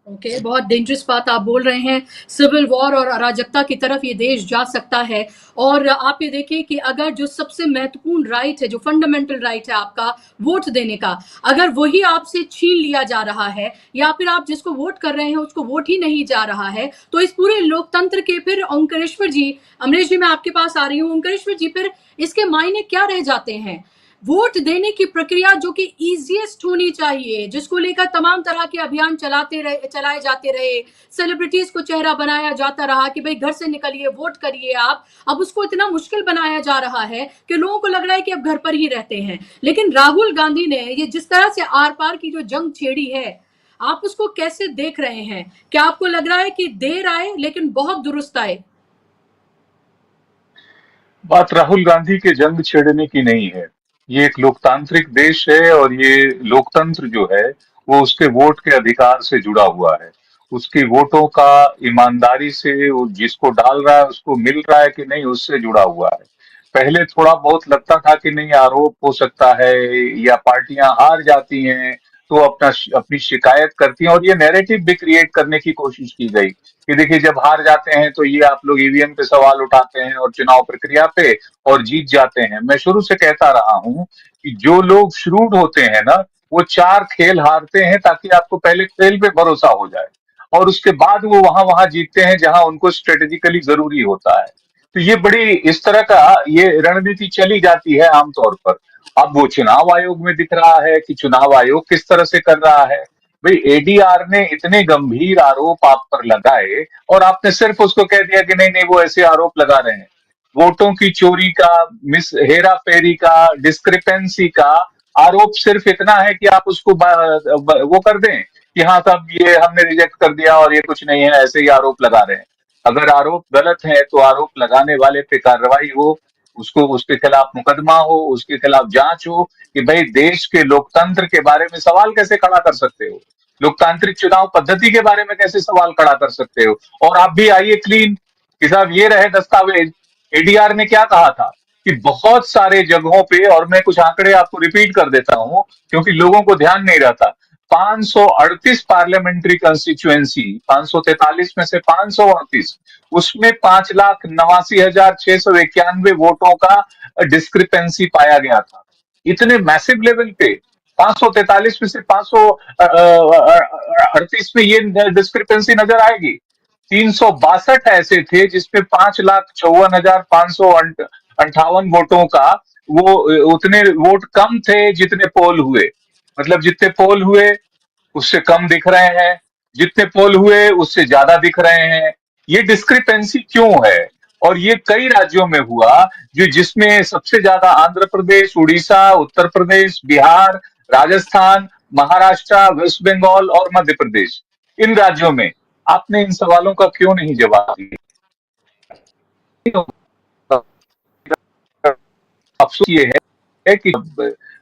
ओके, बहुत डेंजरस बात आप बोल रहे हैं। सिविल वॉर और अराजकता की तरफ ये देश जा सकता है। और आप ये देखिए कि अगर जो सबसे महत्वपूर्ण राइट है, जो फंडामेंटल राइट है आपका वोट देने का, अगर वही आपसे छीन लिया जा रहा है, या फिर आप जिसको वोट कर रहे हैं उसको वोट ही नहीं जा रहा है, तो इस पूरे लोकतंत्र के फिर ओंकारेश्वर जी, अमरीश जी मैं आपके पास आ रही हूँ। ओंकारेश्वर जी, फिर इसके मायने क्या रह जाते हैं? वोट देने की प्रक्रिया जो कि इजीएस्ट होनी चाहिए, जिसको लेकर तमाम तरह के अभियान चलाए जाते रहे, सेलिब्रिटीज को चेहरा बनाया जाता रहा कि भाई घर से निकलिए वोट करिए आप, अब उसको इतना मुश्किल बनाया जा रहा है कि लोगों को लग रहा है कि अब घर पर ही रहते हैं। लेकिन राहुल गांधी ने ये जिस तरह से आर पार की जो जंग छेड़ी है, आप उसको कैसे देख रहे हैं? क्या आपको लग रहा है कि देर आए लेकिन बहुत दुरुस्त आए? बात राहुल गांधी के जंग छेड़ने की नहीं है। ये एक लोकतांत्रिक देश है और ये लोकतंत्र जो है वो उसके वोट के अधिकार से जुड़ा हुआ है। उसकी वोटों का ईमानदारी से वो जिसको डाल रहा है उसको मिल रहा है कि नहीं, उससे जुड़ा हुआ है। पहले थोड़ा बहुत लगता था कि नहीं, आरोप हो सकता है या पार्टियां हार जाती हैं तो अपनी शिकायत करती हैं, और ये नैरेटिव भी क्रिएट करने की कोशिश की गई कि देखिए जब हार जाते हैं तो ये आप लोग ईवीएम पे सवाल उठाते हैं और चुनाव प्रक्रिया पे, और जीत जाते हैं। मैं शुरू से कहता रहा हूं कि जो लोग श्रूड होते हैं ना, वो 4 खेल हारते हैं ताकि आपको पहले खेल पे भरोसा हो जाए, और उसके बाद वो वहां वहां जीतते हैं जहां उनको स्ट्रेटेजिकली जरूरी होता है। तो ये बड़ी इस तरह का ये रणनीति चली जाती है आमतौर पर। अब वो चुनाव आयोग में दिख रहा है कि चुनाव आयोग किस तरह से कर रहा है। भाई एडीआर ने इतने गंभीर आरोप आप पर लगाए और आपने सिर्फ उसको कह दिया कि नहीं नहीं वो ऐसे आरोप लगा रहे हैं। वोटों की चोरी का, मिस हेरा फेरी का, डिस्क्रिपेंसी का आरोप सिर्फ इतना है कि आप उसको वो कर दें कि हाँ साहब ये हमने रिजेक्ट कर दिया और ये कुछ नहीं है, ऐसे ही आरोप लगा रहे हैं। अगर आरोप गलत है तो आरोप लगाने वाले पे कार्रवाई हो, उसको उसके खिलाफ मुकदमा हो, उसके खिलाफ जांच हो कि भाई देश के लोकतंत्र के बारे में सवाल कैसे खड़ा कर सकते हो, लोकतांत्रिक चुनाव पद्धति के बारे में कैसे सवाल खड़ा कर सकते हो। और आप भी आइए क्लीन कि साहब ये रहे दस्तावेज। एडीआर ने क्या कहा था कि बहुत सारे जगहों पे, और मैं कुछ आंकड़े आपको रिपीट कर देता हूं क्योंकि लोगों को ध्यान नहीं रहता। 538 पार्लियामेंट्री कंस्टिट्यूएंसी, 543 में से 538, उसमें 5,89,691 वोटों का डिस्क्रिपेंसी पाया गया था। इतने मैसिव लेवल पे 543 में से 538 में ये डिस्क्रिपेंसी नजर आएगी। 362 ऐसे थे जिसमें 5,54,558 वोटों का वो उतने वोट कम थे जितने पोल हुए। मतलब जितने पोल हुए उससे कम दिख रहे हैं, जितने पोल हुए उससे ज्यादा दिख रहे हैं। ये डिस्क्रिपेंसी क्यों है? और ये कई राज्यों में हुआ, जो जिसमें सबसे ज्यादा आंध्र प्रदेश, उड़ीसा, उत्तर प्रदेश, बिहार, राजस्थान, महाराष्ट्र, वेस्ट बंगाल और मध्य प्रदेश। इन राज्यों में आपने इन सवालों का क्यों नहीं जवाब दिया? अफसोस ये है कि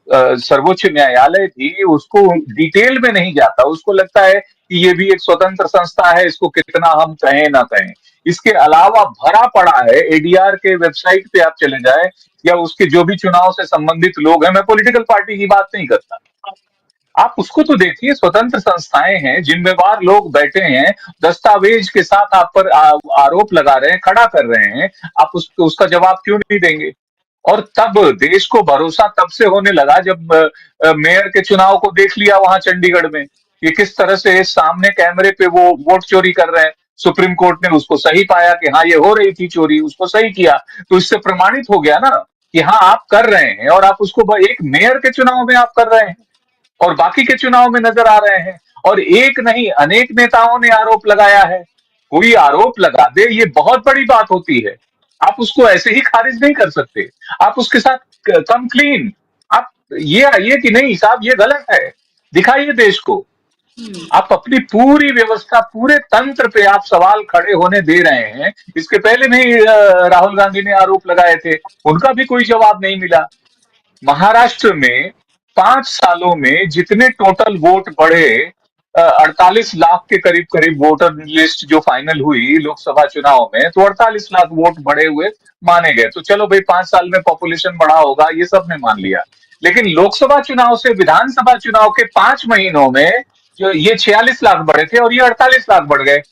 सर्वोच्च न्यायालय भी उसको डिटेल में नहीं जाता। उसको लगता है कि ये भी एक स्वतंत्र संस्था है, इसको कितना हम कहें ना कहें। इसके अलावा भरा पड़ा है, एडीआर के वेबसाइट पे आप चले जाए या उसके जो भी चुनाव से संबंधित लोग हैं, मैं पॉलिटिकल पार्टी की बात नहीं करता, आप उसको तो देखिए। स्वतंत्र संस्थाएं हैं, जिम्मेवार लोग बैठे हैं, दस्तावेज के साथ आप पर आरोप लगा रहे हैं, खड़ा कर रहे हैं। आप उसका जवाब क्यों नहीं देंगे? और तब देश को भरोसा तब से होने लगा जब मेयर के चुनाव को देख लिया वहां चंडीगढ़ में, कि किस तरह से सामने कैमरे पे वो वोट चोरी कर रहे हैं। सुप्रीम कोर्ट ने उसको सही पाया कि हाँ ये हो रही थी चोरी, उसको सही किया। तो इससे प्रमाणित हो गया ना कि हाँ आप कर रहे हैं, और आप उसको एक मेयर के चुनाव में आप कर रहे हैं और बाकी के चुनाव में नजर आ रहे हैं। और एक नहीं अनेक नेताओं ने आरोप लगाया है। कोई आरोप लगा दे ये बहुत बड़ी बात होती है, आप उसको ऐसे ही खारिज नहीं कर सकते। आप उसके साथ कम क्लीन, आप ये आइए कि नहीं साहब ये गलत है, दिखाइए देश को। आप अपनी पूरी व्यवस्था, पूरे तंत्र पे आप सवाल खड़े होने दे रहे हैं। इसके पहले भी राहुल गांधी ने आरोप लगाए थे, उनका भी कोई जवाब नहीं मिला। महाराष्ट्र में 5 सालों में जितने टोटल वोट बढ़े, 48 लाख के करीब करीब वोटर लिस्ट जो फाइनल हुई लोकसभा चुनाव में, तो 48 लाख वोट बढ़े हुए माने गए। तो चलो भाई 5 साल में पॉपुलेशन बढ़ा होगा, ये सब ने मान लिया। लेकिन लोकसभा चुनाव से विधानसभा चुनाव के 5 महीनों में जो ये 46 लाख बढ़े थे और ये 48 लाख बढ़ गए।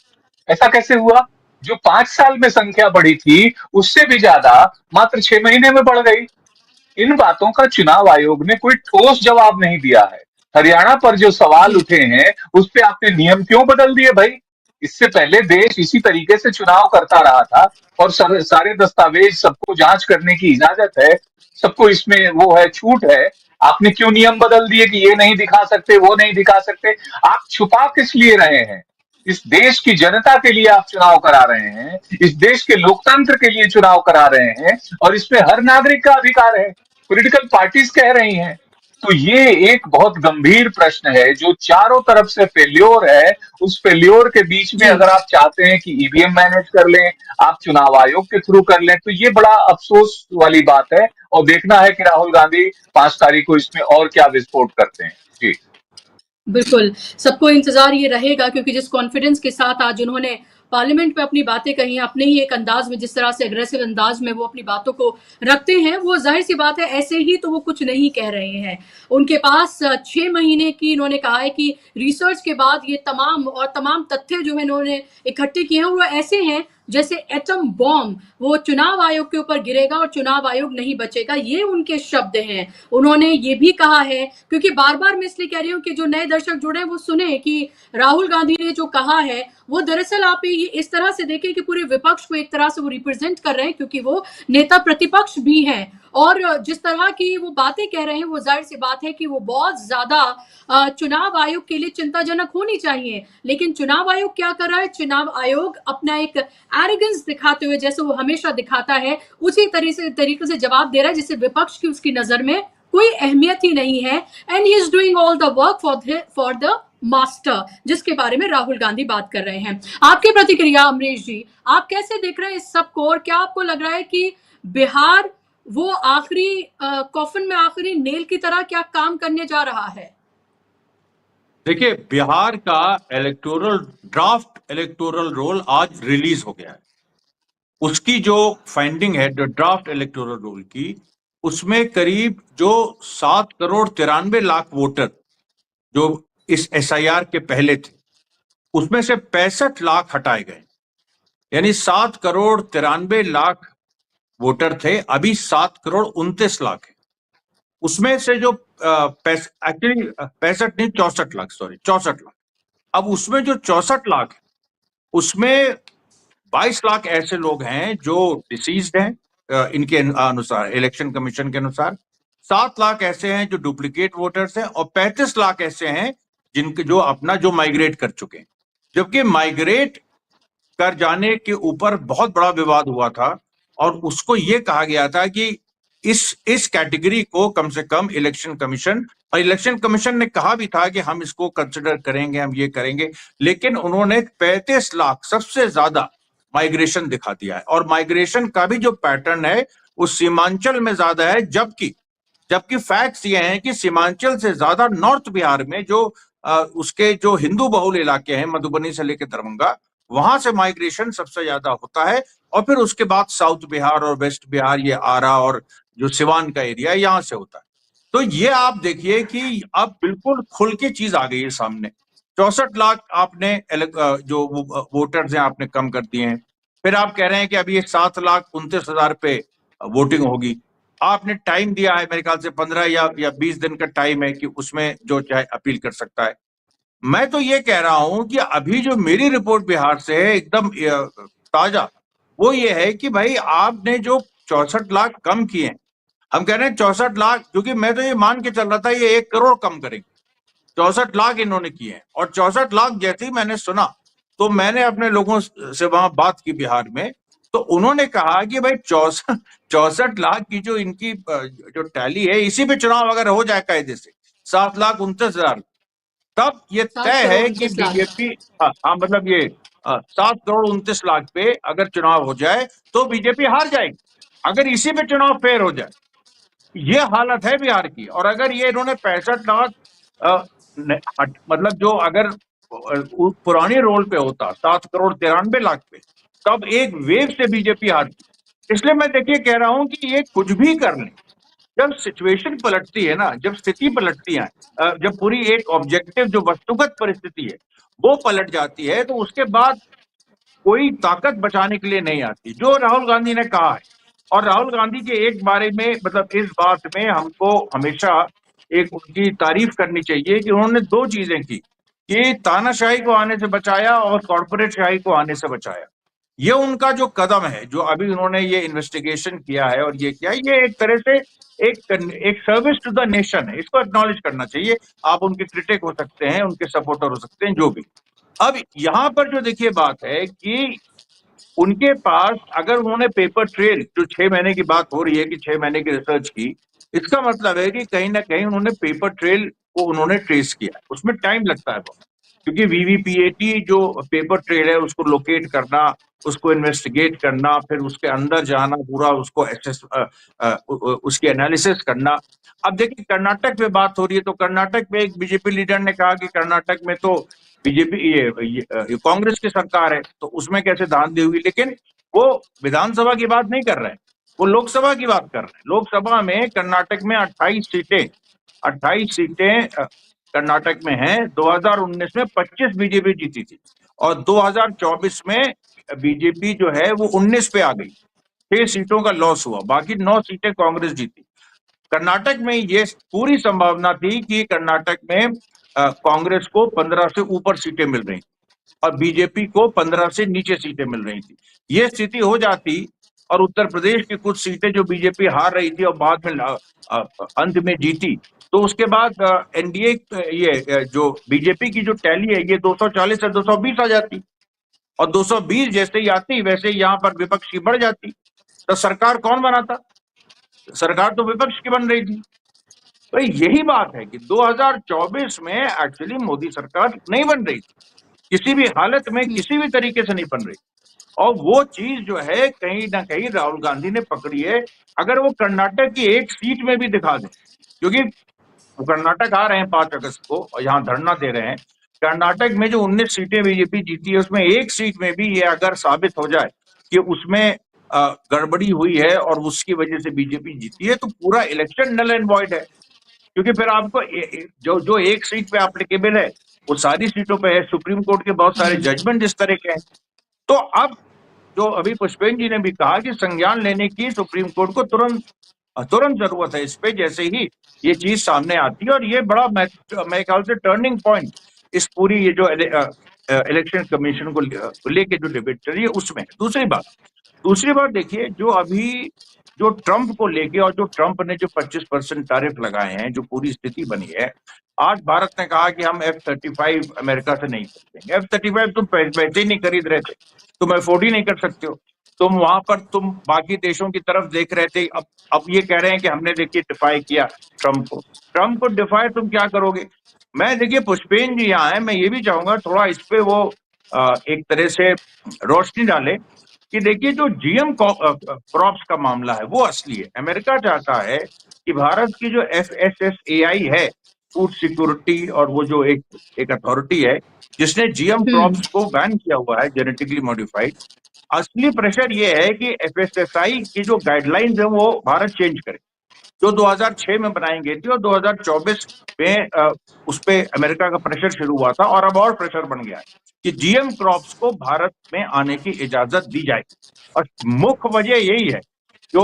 ऐसा कैसे हुआ? जो 5 साल में संख्या बढ़ी थी उससे भी ज्यादा मात्र 6 महीने में बढ़ गई। इन बातों का चुनाव आयोग ने कोई ठोस जवाब नहीं दिया है। हरियाणा पर जो सवाल जी उठे हैं उस पे आपने नियम क्यों बदल दिए भाई? इससे पहले देश इसी तरीके से चुनाव करता रहा था, और सारे दस्तावेज सबको जांच करने की इजाजत है, सबको इसमें वो है, छूट है। आपने क्यों नियम बदल दिए कि ये नहीं दिखा सकते, वो नहीं दिखा सकते? आप छुपा किस लिए रहे हैं? इस देश की जनता के लिए आप चुनाव करा रहे हैं, इस देश के लोकतंत्र के लिए चुनाव करा रहे हैं, और इसमें हर नागरिक का अधिकार है। पॉलिटिकल पार्टीज कह रही हैं। तो ये एक बहुत गंभीर प्रश्न है जो चारों तरफ से फेल्योर है। उस फेल्योर के बीच में जी अगर आप चाहते हैं कि ईवीएम मैनेज कर लें, आप चुनाव आयोग के थ्रू कर लें, तो ये बड़ा अफसोस वाली बात है। और देखना है कि राहुल गांधी 5 तारीख को इसमें और क्या विस्फोट करते हैं। जी। बिल्कुल, सबको इंतज़ार ये रहेगा क्योंकि जिस कॉन्फिडेंस के साथ आज उन्होंने पार्लियामेंट में अपनी बातें कही, अपने ही एक अंदाज़ में जिस तरह से एग्रेसिव अंदाज़ में वो अपनी बातों को रखते हैं, वो ज़ाहिर-सी बात है ऐसे ही तो वो कुछ नहीं कह रहे हैं। उनके पास 6 महीने की इन्होंने कहा है कि रिसर्च के बाद ये तमाम तथ्य जो है इन्होंने इकट्ठे किए हैं, वो ऐसे हैं जैसे एटम बॉम्ब, वो चुनाव आयोग के ऊपर गिरेगा और चुनाव आयोग नहीं बचेगा, ये उनके शब्द हैं। उन्होंने ये भी कहा है, क्योंकि बार-बार मैं इसलिए कह रही हूँ कि जो नए दर्शक जुड़े हैं वो सुने कि राहुल गांधी ने जो कहा है, वो दरअसल आप ये इस तरह से देखें कि पूरे विपक्ष को एक तरह से वो रिप्रेजेंट कर रहे हैं क्योंकि वो नेता प्रतिपक्ष भी हैं। और जिस तरह की वो बातें कह रहे हैं, वो ज़ाहिर-सी बात है कि वो बहुत ज़्यादा चुनाव आयोग के लिए चिंताजनक होनी चाहिए। लेकिन चुनाव आयोग क्या कर रहा है? चुनाव आयोग अपना एक एरोगेंस दिखाते हुए, जैसे वो हमेशा दिखाता है, उसी तरीके से जवाब दे रहा है जिससे विपक्ष की उसकी नज़र में कोई अहमियत ही नहीं है। And he is doing all the work for the master, जिसके बारे में राहुल गांधी बात कर रहे हैं। आपकी प्रतिक्रिया अमरीश जी, आप कैसे देख रहे हैं इस सब को, और क्या आपको लग रहा है कि बिहार वो आखिरी कॉफन में आखिरी नेल की तरह क्या काम करने जा रहा है? देखिए, बिहार का ड्राफ्ट इलेक्टोरल रोल आज रिलीज हो गया है। उसकी जो फाइंडिंग है, जो ड्राफ्ट इलेक्टोरल रोल की, उसमें करीब जो 7,93,00,000 वोटर जो इस एसआईआर के पहले थे, उसमें से 65 लाख हटाए गए। यानी 7,93,00,000 वोटर थे, अभी 7,29,00,000 है। उसमें से जो एक्चुअली 65 नहीं, 64 लाख, सॉरी 64 लाख। अब उसमें जो 64 लाख है, उसमें 22 लाख ऐसे लोग हैं जो डिसीज्ड हैं इनके अनुसार, इलेक्शन कमीशन के अनुसार। 7 लाख ऐसे हैं जो डुप्लीकेट वोटर्स हैं, और 35 लाख ऐसे हैं जिनके जो माइग्रेट कर चुके हैं। जबकि माइग्रेट कर जाने के ऊपर बहुत बड़ा विवाद हुआ था, और उसको ये कहा गया था कि इस कैटेगरी को कम से कम इलेक्शन कमीशन ने कहा भी था कि हम इसको कंसिडर करेंगे, हम ये करेंगे। लेकिन उन्होंने 35 लाख सबसे ज्यादा माइग्रेशन दिखा दिया है, और माइग्रेशन का भी जो पैटर्न है वो सीमांचल में ज्यादा है। जबकि फैक्ट्स ये हैं कि सीमांचल से ज्यादा नॉर्थ बिहार में जो उसके जो हिंदू बहुल इलाके हैं, मधुबनी से लेकर दरभंगा, वहां से माइग्रेशन सबसे ज्यादा होता है। और फिर उसके बाद साउथ बिहार और वेस्ट बिहार, ये आरा और जो सिवान का एरिया है, यहां से होता है। तो ये आप देखिए कि अब बिल्कुल खुल के चीज आ गई है सामने। 64 लाख आपने जो वोटर्स हैं आपने कम कर दिए हैं। फिर आप कह रहे हैं कि अभी ये 7,29,00,000 पे वोटिंग होगी। आपने टाइम दिया है, मेरे ख्याल से 15 या 20 दिन का टाइम है कि उसमें जो चाहे अपील कर सकता है। मैं तो ये कह रहा हूं कि अभी जो मेरी रिपोर्ट बिहार से है एकदम ताजा, वो ये है कि भाई आपने जो 64 लाख कम किए हैं, हम कह रहे हैं 64 लाख, क्योंकि मैं तो ये मान के चल रहा था ये 1 करोड़ कम करेंगे। 64 लाख इन्होंने किए हैं, और 64 लाख जैसे ही मैंने सुना तो मैंने अपने लोगों से वहां बात की बिहार में, तो उन्होंने कहा कि भाई 64 लाख की जो इनकी जो टैली है, इसी पे चुनाव अगर हो जाए कायदे से 7,29,000, तब ये तय है कि बीजेपी, हाँ मतलब ये 7,29,00,000 पे अगर चुनाव हो जाए तो बीजेपी हार जाएगी, अगर इसी पे चुनाव फेयर हो जाए। ये हालत है बिहार की। और अगर ये इन्होंने 65 लाख मतलब जो अगर पुरानी रोल पे होता 7,93,00,000 पे, तब एक वेव से बीजेपी हारती। इसलिए मैं देखिए कह रहा हूं कि ये कुछ भी कर लें, जब सिचुएशन पलटती है ना, जब स्थिति पलटती है, जब पूरी एक ऑब्जेक्टिव जो वस्तुगत परिस्थिति है वो पलट जाती है, तो उसके बाद कोई ताकत बचाने के लिए नहीं आती, जो राहुल गांधी ने कहा है। और राहुल गांधी के एक बारे में, मतलब इस बात में हमको हमेशा एक उनकी तारीफ करनी चाहिए कि उन्होंने 2 चीजें की, कि तानाशाही को आने से बचाया और कॉर्पोरेट शाही को आने से बचाया। ये उनका जो कदम है, जो अभी उन्होंने ये इन्वेस्टिगेशन किया है और ये किया, ये एक तरह से एक सर्विस टू द नेशन है, इसको एक्नॉलेज करना चाहिए। आप उनके क्रिटिक हो सकते हैं, उनके सपोर्टर हो सकते हैं, जो भी। अब यहाँ पर जो देखिए बात है कि उनके पास अगर उन्होंने पेपर ट्रेल, जो 6 महीने की बात हो रही है कि 6 महीने की रिसर्च की, इसका मतलब है कि कहीं ना कहीं उन्होंने पेपर ट्रेल को उन्होंने ट्रेस किया, उसमें टाइम लगता है बहुत। क्योंकि वीवीपीएटी जो पेपर ट्रेल है उसको लोकेट करना, उसको इन्वेस्टिगेट करना, फिर उसके अंदर जाना, पूरा उसको उसकी एनालिसिस करना। अब देखिए कर्नाटक में बात हो रही है, तो कर्नाटक में एक बीजेपी लीडर ने कहा कि कर्नाटक में तो बीजेपी ये कांग्रेस की सरकार है, तो उसमें कैसे धांधली हुई। लेकिन वो विधानसभा की बात नहीं कर रहे हैं, वो लोकसभा की बात कर रहे हैं। लोकसभा में कर्नाटक में 28 सीटें कर्नाटक में हैं। 2019 में 25 बीजेपी जीती थी और 2024 में बीजेपी जो है वो 19 पे आ गई, 6 सीटों का लॉस हुआ, बाकी 9 सीटें कांग्रेस जीती। कर्नाटक में ये पूरी संभावना थी कि कर्नाटक में कांग्रेस को 15 से ऊपर सीटें मिल रही और बीजेपी को 15 से नीचे सीटें मिल रही थी। ये स्थिति हो जाती और उत्तर प्रदेश की कुछ सीटें जो बीजेपी हार रही थी और बाद में अंत में जीती, तो उसके बाद एनडीए ये जो बीजेपी की जो टैली है ये 240 से 220 आ जाती और 220 जैसे ही आती वैसे ही यहाँ पर विपक्ष की बढ़ जाती। तो सरकार कौन बनाता? सरकार तो विपक्ष की बन रही थी। तो यही बात है कि 2024 में एक्चुअली मोदी सरकार नहीं बन रही थी, किसी भी हालत में किसी भी तरीके से नहीं बन रही। और वो चीज जो है कहीं ना कहीं राहुल गांधी ने पकड़ी है। अगर वो कर्नाटक की एक सीट में भी दिखा दें, क्योंकि वो कर्नाटक आ रहे हैं 5 अगस्त को और यहाँ धरना दे रहे हैं, कर्नाटक में जो 19 सीटें बीजेपी जीती है उसमें एक सीट में भी ये अगर साबित हो जाए कि उसमें गड़बड़ी हुई है और उसकी वजह से बीजेपी जीती है, तो पूरा इलेक्शन नल एंड वॉइड है। क्योंकि फिर आपको जो एक सीट पे एप्लीकेबल है वो सारी सीटों पे है। सुप्रीम कोर्ट के बहुत सारे जजमेंट इस तरह के हैं। तो अब जो अभी पुष्पेंद्र जी ने भी कहा कि संज्ञान लेने की सुप्रीम कोर्ट को तुरंत जरूरत है इस पे, जैसे ही ये चीज सामने आती है। और ये बड़ा मैं ख्याल से टर्निंग पॉइंट इस पूरी ये जो इलेक्शन कमीशन को लेके जो डिबेट चल रही है उसमें। दूसरी बात देखिए, जो अभी जो ट्रंप को लेके और जो ट्रंप ने जो 25% टैरिफ लगाए हैं, जो पूरी स्थिति बनी है, आज भारत ने कहा कि हम F-35 अमेरिका से नहीं खरीदेंगे। F-35 तुम पैसे ही नहीं खरीद रहे थे, तुम अफोर्ड ही नहीं कर सकते हो। तुम वहां पर तुम बाकी देशों की तरफ देख रहे थे। अब ये कह रहे हैं कि हमने देखिए डिफाई किया ट्रंप को डिफाई तुम क्या करोगे? मैं देखिए पुष्पेंद्र जी यहाँ है, मैं ये भी चाहूंगा थोड़ा इस पे वो एक तरह से रोशनी डाले कि देखिए जो जीएम क्रॉप्स का मामला है वो असली है। अमेरिका चाहता है कि भारत की जो FSSAI है, फूड सिक्योरिटी, और वो जो एक अथॉरिटी है जिसने जीएम क्रॉप्स को बैन किया हुआ है, जेनेटिकली मॉडिफाइड, असली प्रेशर ये है कि FSSAI की जो गाइडलाइंस है वो भारत चेंज करे, जो 2006 में बनाई गई थी और 2024 में उस पे अमेरिका का प्रेशर शुरू हुआ था और अब और प्रेशर बन गया है कि जीएम क्रॉप्स को भारत में आने की इजाजत दी जाए। और मुख्य वजह यही है, जो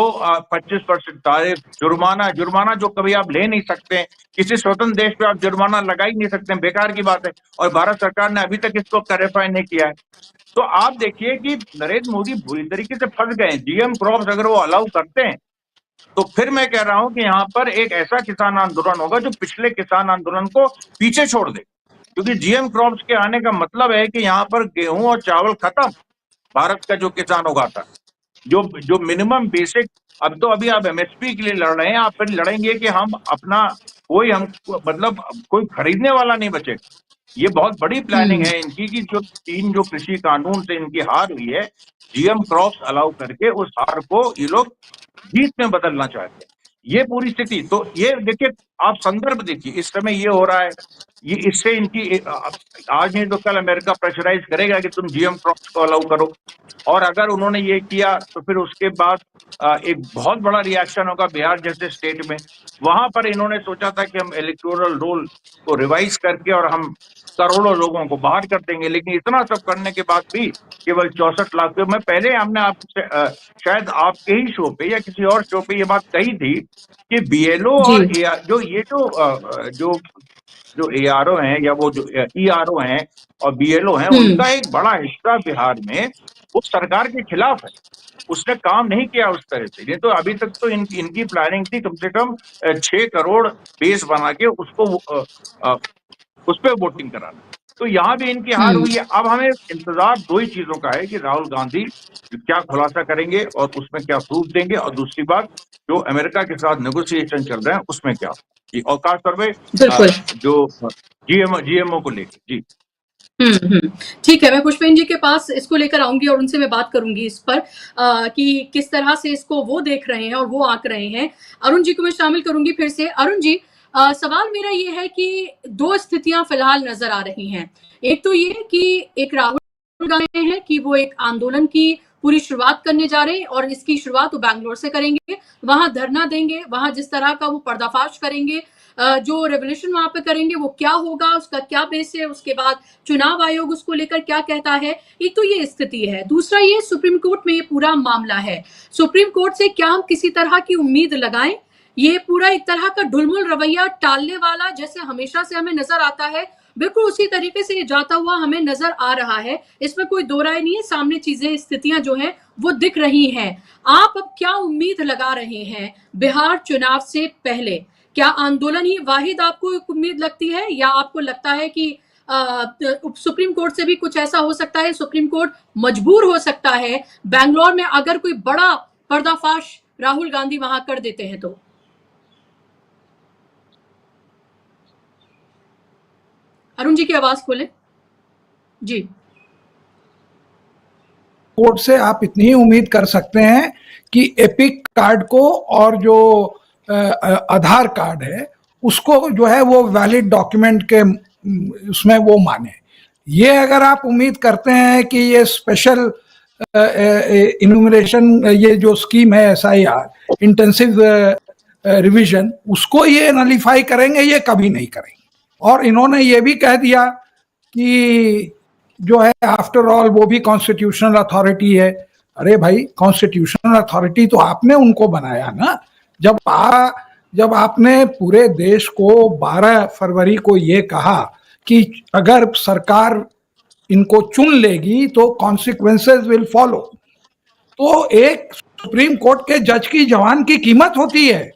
25% टैरिफ, जुर्माना जो कभी आप ले नहीं सकते, किसी स्वतंत्र देश पे आप जुर्माना लगा ही नहीं सकते, बेकार की बात है। और भारत सरकार ने अभी तक इसको क्लैरिफाई नहीं किया है। तो आप देखिए कि नरेंद्र मोदी बुरी तरीके से फंस गए। जीएम क्रॉप्स अगर वो अलाउ करते हैं तो फिर मैं कह रहा हूं कि यहाँ पर एक ऐसा किसान आंदोलन होगा जो पिछले किसान आंदोलन को पीछे छोड़ दे। क्योंकि जीएम क्रॉप्स के आने का मतलब है कि यहाँ पर गेहूं और चावल खत्म, भारत का जो किसान उगाता, जो मिनिमम बेसिक, अब तो अभी आप MSP के लिए लड़ रहे हैं, आप फिर लड़ेंगे कि हम अपना कोई खरीदने वाला नहीं बचेगा। ये बहुत बड़ी प्लानिंग है इनकी कि जो 3 जो कृषि कानून से इनकी हार हुई है, जीएम क्रॉप्स अलाउ करके उस हार को ये लोग जीत में बदलना चाहते हैं। ये पूरी स्थिति, तो ये देखिए आप संदर्भ देखिए, इस समय ये हो रहा है, ये इससे इनकी आज नहीं तो कल अमेरिका प्रेशराइज करेगा कि तुम जीएम क्रॉप्स को अलाउ करो। और अगर उन्होंने ये किया तो फिर उसके बाद एक बहुत बड़ा रिएक्शन होगा बिहार जैसे स्टेट में। वहां पर इन्होंने सोचा था कि हम इलेक्टोरल रोल को रिवाइज करके और हम करोड़ों लोगों को बाहर कर देंगे, लेकिन इतना सब करने के बाद भी केवल 64 लाख पे। मैं पहले हमने आपसे शायद आपके ही शो पे या किसी और शो पे ये बात कही थी कि BLO और जो ARO हैं या वो जो ERO हैं और BLO हैं, उनका एक बड़ा हिस्सा बिहार में वो सरकार के खिलाफ है, उसने काम नहीं किया उस तरह से। नहीं तो अभी तक तो इनकी प्लानिंग थी कम से कम 6 करोड़ बेस बना के उसको उस पर वोटिंग कराना। तो यहाँ भी इनकी हार हुई है। अब हमें इंतजार 2 ही चीजों का है कि राहुल गांधी क्या खुलासा करेंगे और उसमें क्या प्रूफ देंगे, और दूसरी बात जो अमेरिका के साथ नेगोशिएशन चल रहे हैं उसमें क्या, और खासतौर पे जो GMO को लेकर। जी ठीक है, मैं पुष्पेंद्र जी के पास इसको लेकर आऊँगी और उनसे मैं बात करूँगी इस पर कि किस तरह से इसको वो देख रहे हैं और वो आँक रहे हैं। अरुण जी को मैं शामिल करूँगी फिर से। अरुण जी, सवाल मेरा ये है कि 2 स्थितियाँ फ़िलहाल नज़र आ रही हैं। एक तो ये कि एक राहुल गांधी हैं कि वो एक आंदोलन की पूरी शुरुआत करने जा रहे हैं और इसकी शुरुआत वो बैंगलोर से करेंगे, वहाँ धरना देंगे, वहाँ जिस तरह का वो पर्दाफ़ाश करेंगे, जो रेवोल्यूशन वहाँ पे करेंगे वो क्या होगा, उसका क्या बेस है, उसके बाद चुनाव आयोग उसको लेकर क्या कहता है। एक तो ये स्थिति है। दूसरा ये सुप्रीम कोर्ट में ये पूरा मामला है। सुप्रीम कोर्ट से क्या हम किसी तरह की उम्मीद लगाएं? ये पूरा एक तरह का ढुलमुल रवैया टालने वाला जैसे हमेशा से हमें नजर आता है, बिल्कुल उसी तरीके से ये जाता हुआ हमें नजर आ रहा है। इसमें कोई दो राय नहीं है, सामने चीजें स्थितियां जो हैं वो दिख रही हैं। आप अब क्या उम्मीद लगा रहे हैं बिहार चुनाव से पहले? क्या आंदोलन ही वाहिद आपको एक उम्मीद लगती है या आपको लगता है कि सुप्रीम कोर्ट से भी कुछ ऐसा हो सकता है, सुप्रीम कोर्ट मजबूर हो सकता है बैंगलोर में अगर कोई बड़ा पर्दाफाश राहुल गांधी वहां कर देते हैं तो? अरुण जी की आवाज खोलें जी। कोर्ट से आप इतनी ही उम्मीद कर सकते हैं कि एपिक कार्ड को और जो आधार कार्ड है उसको जो है वो वैलिड डॉक्यूमेंट के उसमें वो माने। ये अगर आप उम्मीद करते हैं कि ये स्पेशल इन्यूमरेशन ये जो स्कीम है SIR इंटेंसिव रिवीजन उसको ये नलीफाई करेंगे, ये कभी नहीं करेंगे। और इन्होंने ये भी कह दिया कि जो है आफ्टर ऑल वो भी कॉन्स्टिट्यूशनल अथॉरिटी है। अरे भाई, कॉन्स्टिट्यूशनल अथॉरिटी तो आपने उनको बनाया ना। जब आपने पूरे देश को 12 फरवरी को ये कहा कि अगर सरकार इनको चुन लेगी तो कॉन्सिक्वेंसेस विल फॉलो, तो एक सुप्रीम कोर्ट के जज की जवान की कीमत होती है,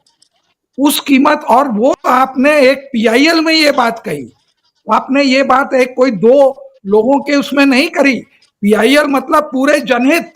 उस कीमत। और वो आपने एक PIL में ये बात कही, आपने ये बात एक कोई 2 लोगों के उसमें नहीं करी। PIL मतलब पूरे जनहित,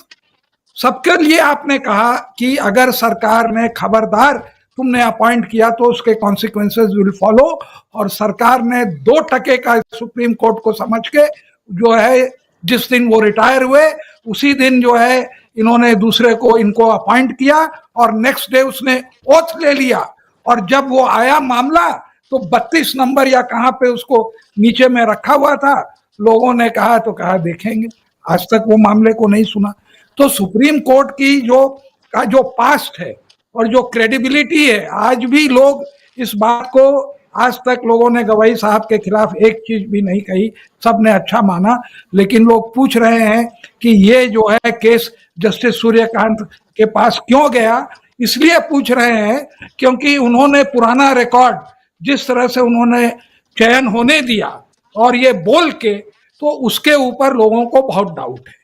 सबके लिए आपने कहा कि अगर सरकार ने खबरदार तुमने अपॉइंट किया तो उसके कॉन्सिक्वेंसेस विल फॉलो। और सरकार ने 2% का सुप्रीम कोर्ट को समझ के जो है जिस दिन वो रिटायर हुए उसी दिन जो है इन्होंने दूसरे को इनको अपॉइंट किया और नेक्स्ट डे उसने ओथ ले लिया। और जब वो आया मामला तो 32 नंबर या कहां पे उसको नीचे में रखा हुआ था, लोगों ने कहा तो कहा देखेंगे। आज तक वो मामले को नहीं सुना। तो सुप्रीम कोर्ट की जो पास्ट है और जो क्रेडिबिलिटी है, आज भी लोग इस बात को, आज तक लोगों ने गवाही साहब के खिलाफ एक चीज भी नहीं कही, सबने अच्छा माना। लेकिन लोग पूछ रहे हैं कि ये जो है केस जस्टिस सूर्यकांत के पास क्यों गया। इसलिए पूछ रहे हैं क्योंकि उन्होंने पुराना रिकॉर्ड जिस तरह से उन्होंने चयन होने दिया और ये बोल के, तो उसके ऊपर लोगों को बहुत डाउट है।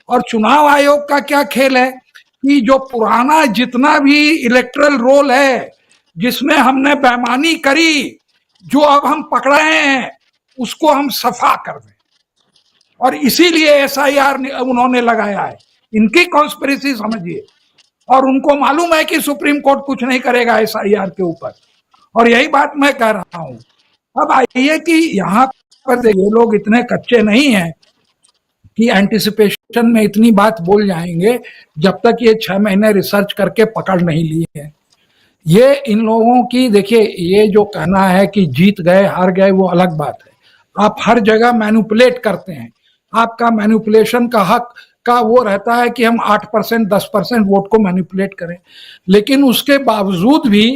और चुनाव आयोग का क्या खेल है कि जो पुराना जितना भी इलेक्टरल रोल है जिसमें हमने बेईमानी करी, जो अब हम पकड़े हैं उसको हम सफा कर दें। और इसीलिए SIR उन्होंने लगाया है। इनकी कॉन्स्पिरेसी समझिए। और उनको मालूम है कि सुप्रीम कोर्ट कुछ नहीं करेगा SIR के ऊपर। और यही बात मैं कह रहा हूं। अब आइए कि यहाँ पर ये लोग इतने कच्चे नहीं हैं कि एंटिसिपेशन में इतनी बात बोल जाएंगे जब तक ये 6 महीने रिसर्च करके पकड़ नहीं लिए हैं। ये इन लोगों की, देखिए, ये जो कहना है कि जीत गए हार गए वो अलग बात है। आप हर जगह मैनिपुलेट करते हैं, आपका मैनिपुलेशन का हक का वो रहता है कि हम 8% 10% वोट को मैनिपुलेट करें। लेकिन उसके बावजूद भी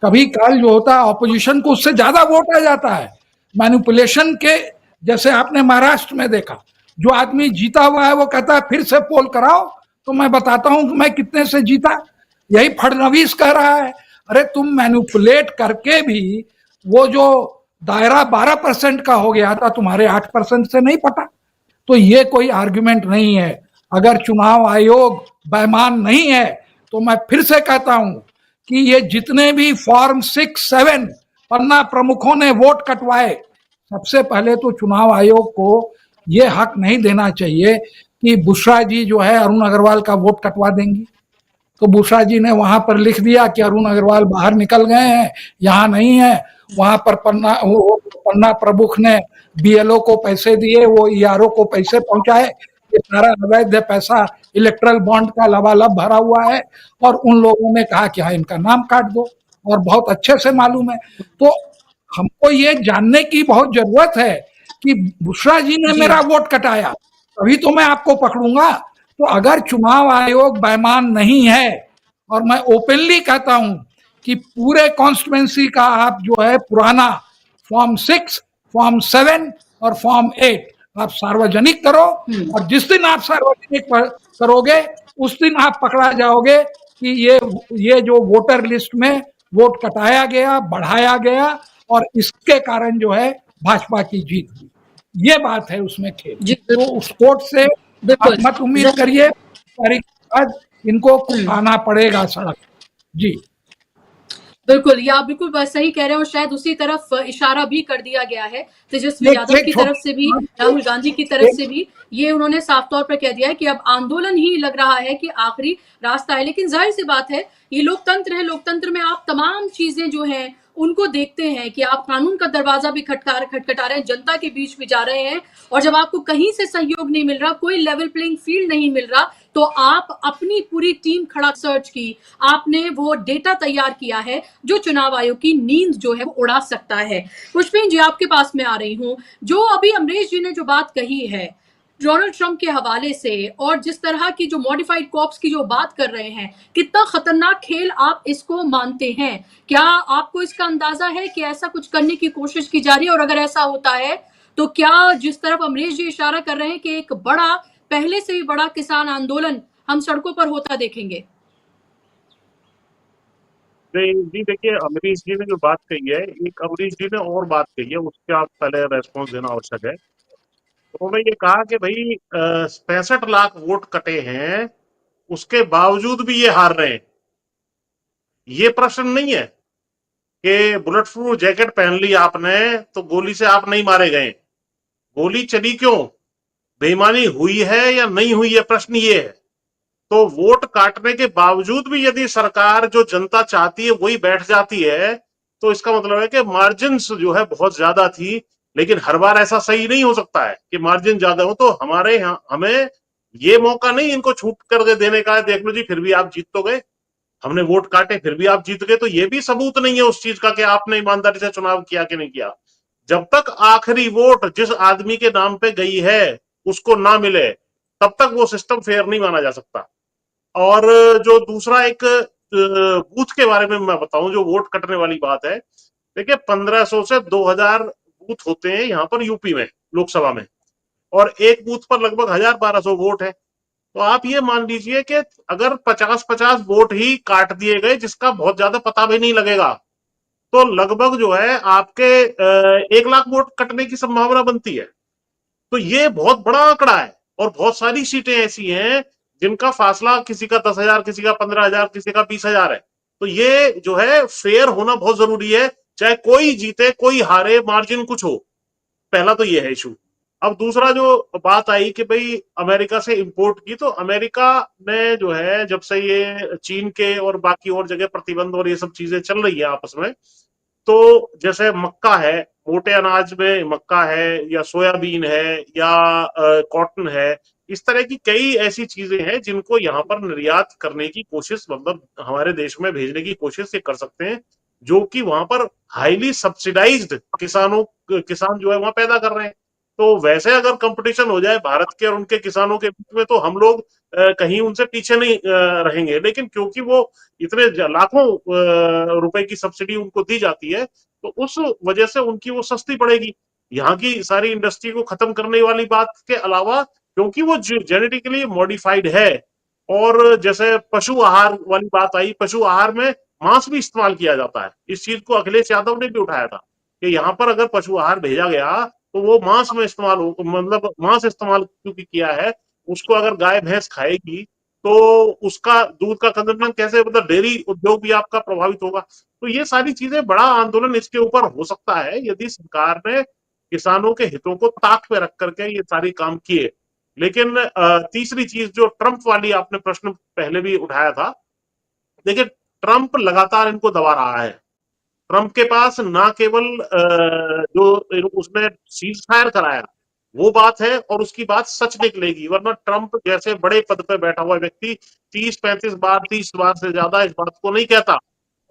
कभी काल जो होता है ऑपोजिशन को उससे ज्यादा वोट आ जाता है मैनिपुलेशन के। जैसे आपने महाराष्ट्र में देखा, जो आदमी जीता हुआ है वो कहता है फिर से पोल कराओ तो मैं बताता हूं कि मैं कितने से जीता। यही फडणवीस कह रहा है। अरे तुम मैनिपुलेट करके भी वो जो दायरा 12% का हो गया था तुम्हारे 8% से नहीं पटा। तो ये कोई आर्गुमेंट नहीं है। अगर चुनाव आयोग बेईमान नहीं है तो मैं फिर से कहता हूं कि ये जितने भी फॉर्म 6-7 पन्ना प्रमुखों ने वोट कटवाए, सबसे पहले तो चुनाव आयोग को ये हक नहीं देना चाहिए कि बुशरा जी जो है अरुण अग्रवाल का वोट कटवा देंगी। तो बुशरा जी ने वहां पर लिख दिया कि अरुण अग्रवाल बाहर निकल गए हैं, यहाँ नहीं है। वहां पर पन्ना प्रमुख ने बीएलओ को पैसे दिए, वो ईआरओ को पैसे पहुंचाए, ये सारा अवैध पैसा इलेक्ट्रल बॉन्ड का लबालब भरा हुआ है। और उन लोगों ने कहा कि हाँ, इनका नाम काट दो, और बहुत अच्छे से मालूम है। तो हमको ये जानने की बहुत जरूरत है कि बुशरा जी ने जी। मेरा वोट कटाया, तभी तो मैं आपको पकड़ूंगा। तो अगर चुनाव आयोग बेईमान नहीं है, और मैं ओपनली कहता हूं कि पूरे कॉन्स्टिट्यूएंसी का आप जो है पुराना फॉर्म 6, फॉर्म 7 और फॉर्म 8 आप सार्वजनिक करो, और जिस दिन आप सार्वजनिक करोगे उस दिन आप पकड़ा जाओगे कि ये जो वोटर लिस्ट में वोट कटाया गया, बढ़ाया गया, और इसके कारण जो है भाजपा की जीत हुई। ये बात है उसमें खेल। जी तो उस कोर्ट से आप बिल्कुल। मत उम्मीद करिए, तारीख के बाद इनको आना पड़ेगा सड़क। जी बिल्कुल, ये आप बिल्कुल बात सही कह रहे हैं और शायद उसी तरफ इशारा भी कर दिया गया है तेजस्वी यादव की तरफ से भी, राहुल गांधी की तरफ से भी। ये उन्होंने साफ तौर पर कह दिया है कि अब आंदोलन ही लग रहा है कि आखिरी रास्ता है। लेकिन जाहिर सी बात है, ये लोकतंत्र है, लोकतंत्र में आप तमाम चीजें जो हैं उनको देखते हैं कि आप कानून का दरवाजा भी खटखटा रहे हैं, जनता के बीच भी जा रहे हैं, और जब आपको कहीं से सहयोग नहीं मिल रहा, कोई लेवल प्लेइंग फील्ड नहीं मिल रहा, तो आप अपनी पूरी टीम खड़ा सर्च की, आपने वो डेटा तैयार किया है जो चुनाव आयोग की नींद जो है वो उड़ा सकता है। पुष्पेन जी, आपके पास में आ रही हूं। जो अभी अमरीश जी ने जो बात कही है डोनाल्ड ट्रंप के हवाले से, और जिस तरह की जो मॉडिफाइड कॉप्स की जो बात कर रहे हैं, कितना खतरनाक खेल आप इसको मानते हैं? क्या आपको इसका अंदाजा है कि ऐसा कुछ करने की कोशिश की जा रही है? और अगर ऐसा होता है तो क्या जिस तरफ अमरीश जी इशारा कर रहे हैं कि एक बड़ा, पहले से भी बड़ा किसान आंदोलन हम सड़कों पर होता देखेंगे? जी देखिए, अमरीश जी ने जो बात कही है, एक अमरीश जी ने और बात कही है, उसके आप पहले रेस्पॉन्स देना आवश्यक है। तो उन्होंने ये कहा कि भाई 65 लाख वोट कटे हैं, उसके बावजूद भी ये हार रहे हैं। ये प्रश्न नहीं है कि बुलेट प्रूफ जैकेट पहन ली आपने तो गोली से आप नहीं मारे गए। गोली चली क्यों? बेईमानी हुई है या नहीं हुई है, प्रश्न ये है। तो वोट काटने के बावजूद भी यदि सरकार जो जनता चाहती है वही बैठ जाती है, तो इसका मतलब है कि मार्जिन्स जो है बहुत ज्यादा थी। लेकिन हर बार ऐसा सही नहीं हो सकता है कि मार्जिन ज्यादा हो। तो हमारे यहाँ हमें ये मौका नहीं इनको छूट करके देने का है, देख लो जी फिर भी आप जीत तो गए, हमने वोट काटे फिर भी आप जीत गए। तो ये भी सबूत नहीं है उस चीज का कि आपने ईमानदारी से चुनाव किया कि नहीं किया। जब तक आखिरी वोट जिस आदमी के नाम पे गई है उसको ना मिले, तब तक वो सिस्टम फेयर नहीं माना जा सकता। और जो दूसरा एक बूथ के बारे में मैं बताऊं, जो वोट कटने वाली बात है, देखिए 1500 से 2000 बूथ होते हैं यहाँ पर यूपी में लोकसभा में, और एक बूथ पर लगभग 1000-1200 वोट है। तो आप ये मान लीजिए कि अगर 50-50 वोट ही काट दिए गए, जिसका बहुत ज्यादा पता भी नहीं लगेगा, तो लगभग जो है आपके 1 लाख वोट कटने की संभावना बनती है। तो ये बहुत बड़ा आंकड़ा है, और बहुत सारी सीटें ऐसी हैं जिनका फासला किसी का 10,000, किसी का 15,000, किसी का 20,000 है। तो ये जो है फेयर होना बहुत जरूरी है, चाहे कोई जीते कोई हारे, मार्जिन कुछ हो। पहला तो ये है इशू। अब दूसरा जो बात आई कि भाई अमेरिका से इंपोर्ट की, तो अमेरिका ने जो है जब से ये चीन के और बाकी और जगह प्रतिबंध और ये सब चीजें चल रही है आपस में, तो जैसे मक्का है, मोटे अनाज में मक्का है, या सोयाबीन है, या कॉटन है, इस तरह की कई ऐसी चीजें हैं जिनको यहाँ पर निर्यात करने की कोशिश, मतलब हमारे देश में भेजने की कोशिश ये कर सकते हैं, जो कि वहां पर हाईली सब्सिडाइज्ड किसान जो है वहां पैदा कर रहे हैं। तो वैसे अगर कंपटीशन हो जाए भारत के और उनके किसानों के बीच में, तो हम लोग कहीं उनसे पीछे नहीं रहेंगे। लेकिन क्योंकि वो इतने लाखों रुपए की सब्सिडी उनको दी जाती है, तो उस वजह से उनकी वो सस्ती पड़ेगी। यहाँ की सारी इंडस्ट्री को खत्म करने वाली बात के अलावा, क्योंकि वो जेनेटिकली मॉडिफाइड है, और जैसे पशु आहार वाली बात आई, पशु आहार में मांस भी इस्तेमाल किया जाता है। इस चीज को अखिलेश यादव ने भी उठाया था कि यहाँ पर अगर पशु आहार भेजा गया तो वो मांस में इस्तेमाल हो, मतलब मांस इस्तेमाल क्योंकि किया है, उसको अगर गाय भैंस खाएगी तो उसका दूध का कंजम्पशन कैसे, मतलब डेयरी उद्योग भी आपका प्रभावित होगा। तो ये सारी चीजें, बड़ा आंदोलन इसके ऊपर हो सकता है यदि सरकार ने किसानों के हितों को ताक पे रख करके ये सारी काम किए। लेकिन तीसरी चीज जो ट्रंप वाली आपने प्रश्न पहले भी उठाया था, देखिए ट्रंप लगातार इनको दबा रहा है। ट्रंप के पास ना केवल जो उसने सीज फायर कराया वो बात है, और उसकी बात सच निकलेगी, वरना ट्रंप जैसे बड़े पद पे बैठा हुआ व्यक्ति 30 बार से ज्यादा इस बात को नहीं कहता।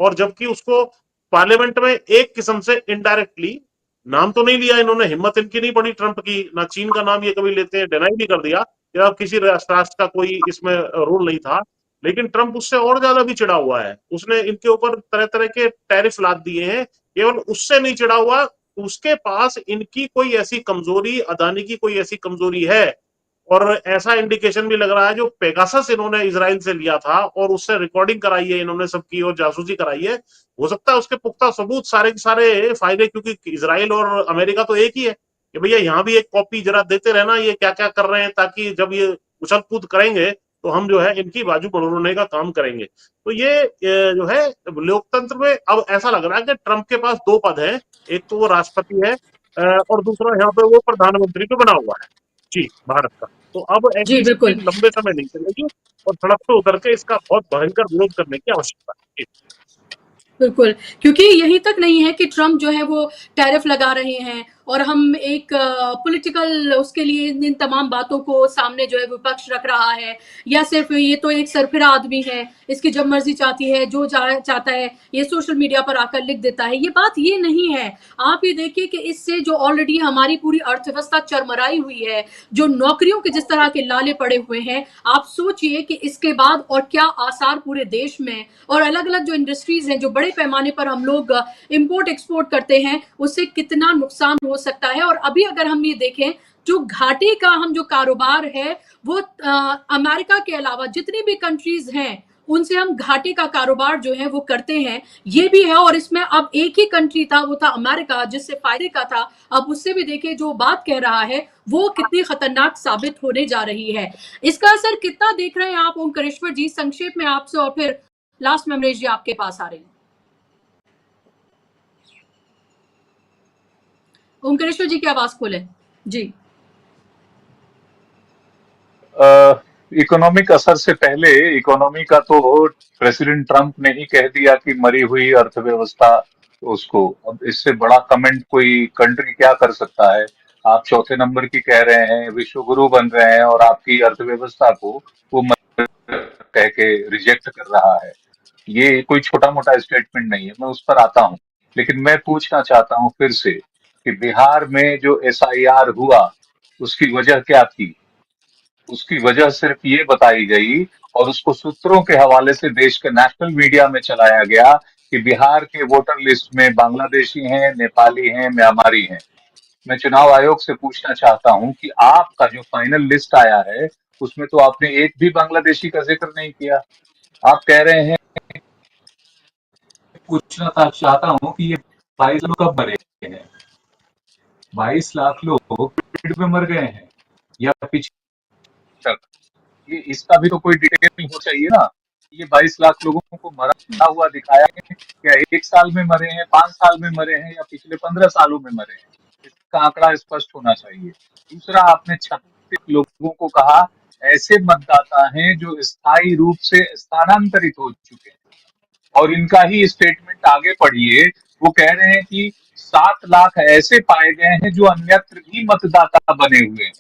और जबकि उसको पार्लियामेंट में एक किस्म से इनडायरेक्टली, नाम तो नहीं लिया इन्होंने, हिम्मत इनकी नहीं पड़ी ट्रंप की, ना चीन का नाम ये कभी लेते हैं, डिनाई भी कर दिया कि किसी राष्ट्र का कोई इसमें रोल नहीं था। लेकिन ट्रंप उससे और ज्यादा भी चिढ़ा हुआ है, उसने इनके ऊपर तरह तरह के टैरिफ लाद दिए हैं। केवल उससे नहीं चिढ़ा हुआ, उसके पास इनकी कोई ऐसी कमजोरी, अदानी की कोई ऐसी कमजोरी है, और ऐसा इंडिकेशन भी लग रहा है जो पेगासस इन्होंने इजराइल से लिया था और उससे रिकॉर्डिंग कराई है इन्होंने सबकी और जासूसी कराई है, हो सकता है उसके पुख्ता सबूत सारे के सारे फायदे, क्योंकि इजराइल और अमेरिका तो एक ही है कि भैया यहाँ भी एक कॉपी जरा देते रहना ये क्या क्या कर रहे हैं, ताकि जब ये उछल कूद करेंगे तो हम जो है इनकी बाजू बढ़ोने का काम करेंगे। तो ये जो है लोकतंत्र में अब ऐसा लग रहा है कि ट्रंप के पास दो पद हैं, एक तो वो राष्ट्रपति है और दूसरा यहाँ पे वो प्रधानमंत्री पे बना हुआ है जी भारत का। तो अब जी ऐसी स्थिति बिल्कुल लंबे समय नहीं चलेगी और सड़क पे उतर के इसका बहुत भयंकर विरोध करने की आवश्यकता है। बिल्कुल, क्योंकि यही तक नहीं है कि ट्रम्प जो है वो टैरिफ लगा रहे हैं और हम एक पॉलिटिकल उसके लिए इन तमाम बातों को सामने जो है विपक्ष रख रहा है, या सिर्फ ये तो एक सरफिरा आदमी है, इसकी जब मर्जी चाहती है जो चाहता है ये सोशल मीडिया पर आकर लिख देता है, ये बात ये नहीं है। आप ये देखिए कि इससे जो ऑलरेडी हमारी पूरी अर्थव्यवस्था चरमराई हुई है, जो नौकरियों के जिस तरह के लाले पड़े हुए हैं, आप सोचिए कि इसके बाद और क्या आसार पूरे देश में, और अलग अलग जो इंडस्ट्रीज हैं जो बड़े पैमाने पर हम लोग इंपोर्ट एक्सपोर्ट करते हैं, उससे कितना नुकसान हो सकता है। और अभी अगर हम ये देखें, जो घाटे का हम जो कारोबार है वो अमेरिका के अलावा जितनी भी कंट्रीज हैं उनसे हम घाटे का कारोबार जो है वो करते हैं, ये भी है। और इसमें अब एक ही कंट्री था, वो था अमेरिका, जिससे फायदे का था। अब उससे भी देखिए जो बात कह रहा है वो कितनी खतरनाक साबित होने जा रही है। इसका असर कितना देख रहे हैं आप ओंकारेश्वर जी, संक्षेप में आपसे, और फिर लास्ट में अमरीश जी आपके पास आ रही हैं। ओंकारेश्वर जी की आवाज खोले जी। इकोनॉमिक असर से पहले इकोनॉमी का तो प्रेसिडेंट ट्रंप ने ही कह दिया कि मरी हुई अर्थव्यवस्था, उसको अब इससे बड़ा कमेंट कोई कंट्री क्या कर सकता है। आप चौथे नंबर की कह रहे हैं, विश्व गुरु बन रहे हैं, और आपकी अर्थव्यवस्था को वो कह के रिजेक्ट कर रहा है। ये कोई छोटा मोटा स्टेटमेंट नहीं है, मैं उस पर आता हूँ। लेकिन मैं पूछना चाहता हूँ फिर से कि बिहार में जो एसआईआर हुआ उसकी वजह क्या थी। उसकी वजह सिर्फ ये बताई गई और उसको सूत्रों के हवाले से देश के नेशनल मीडिया में चलाया गया कि बिहार के वोटर लिस्ट में बांग्लादेशी हैं, नेपाली हैं, म्यांमारी हैं। मैं चुनाव आयोग से पूछना चाहता हूं कि आपका जो फाइनल लिस्ट आया है उसमें तो आपने एक भी बांग्लादेशी का जिक्र नहीं किया। आप कह रहे हैं, पूछना चाहता हूं कि ये 22 लोग कब मरे हैं। 22 लाख लोग कोविड में मर गए हैं या पिछले, ये इसका भी तो कोई डिटेल होना चाहिए ना। ये 22 लाख लोगों को मरा हुआ दिखाया है, क्या 1 साल में मरे हैं, 5 साल में मरे हैं, या पिछले 15 सालों में मरे हैं। इसका आंकड़ा स्पष्ट होना चाहिए। दूसरा, आपने 36 लोगों को कहा ऐसे मतदाता हैं जो स्थायी रूप से स्थानांतरित हो चुके हैं, और इनका ही स्टेटमेंट आगे पढ़िए। वो कह रहे हैं कि 7 लाख ऐसे पाए गए हैं जो अन्यत्र भी मतदाता बने हुए हैं।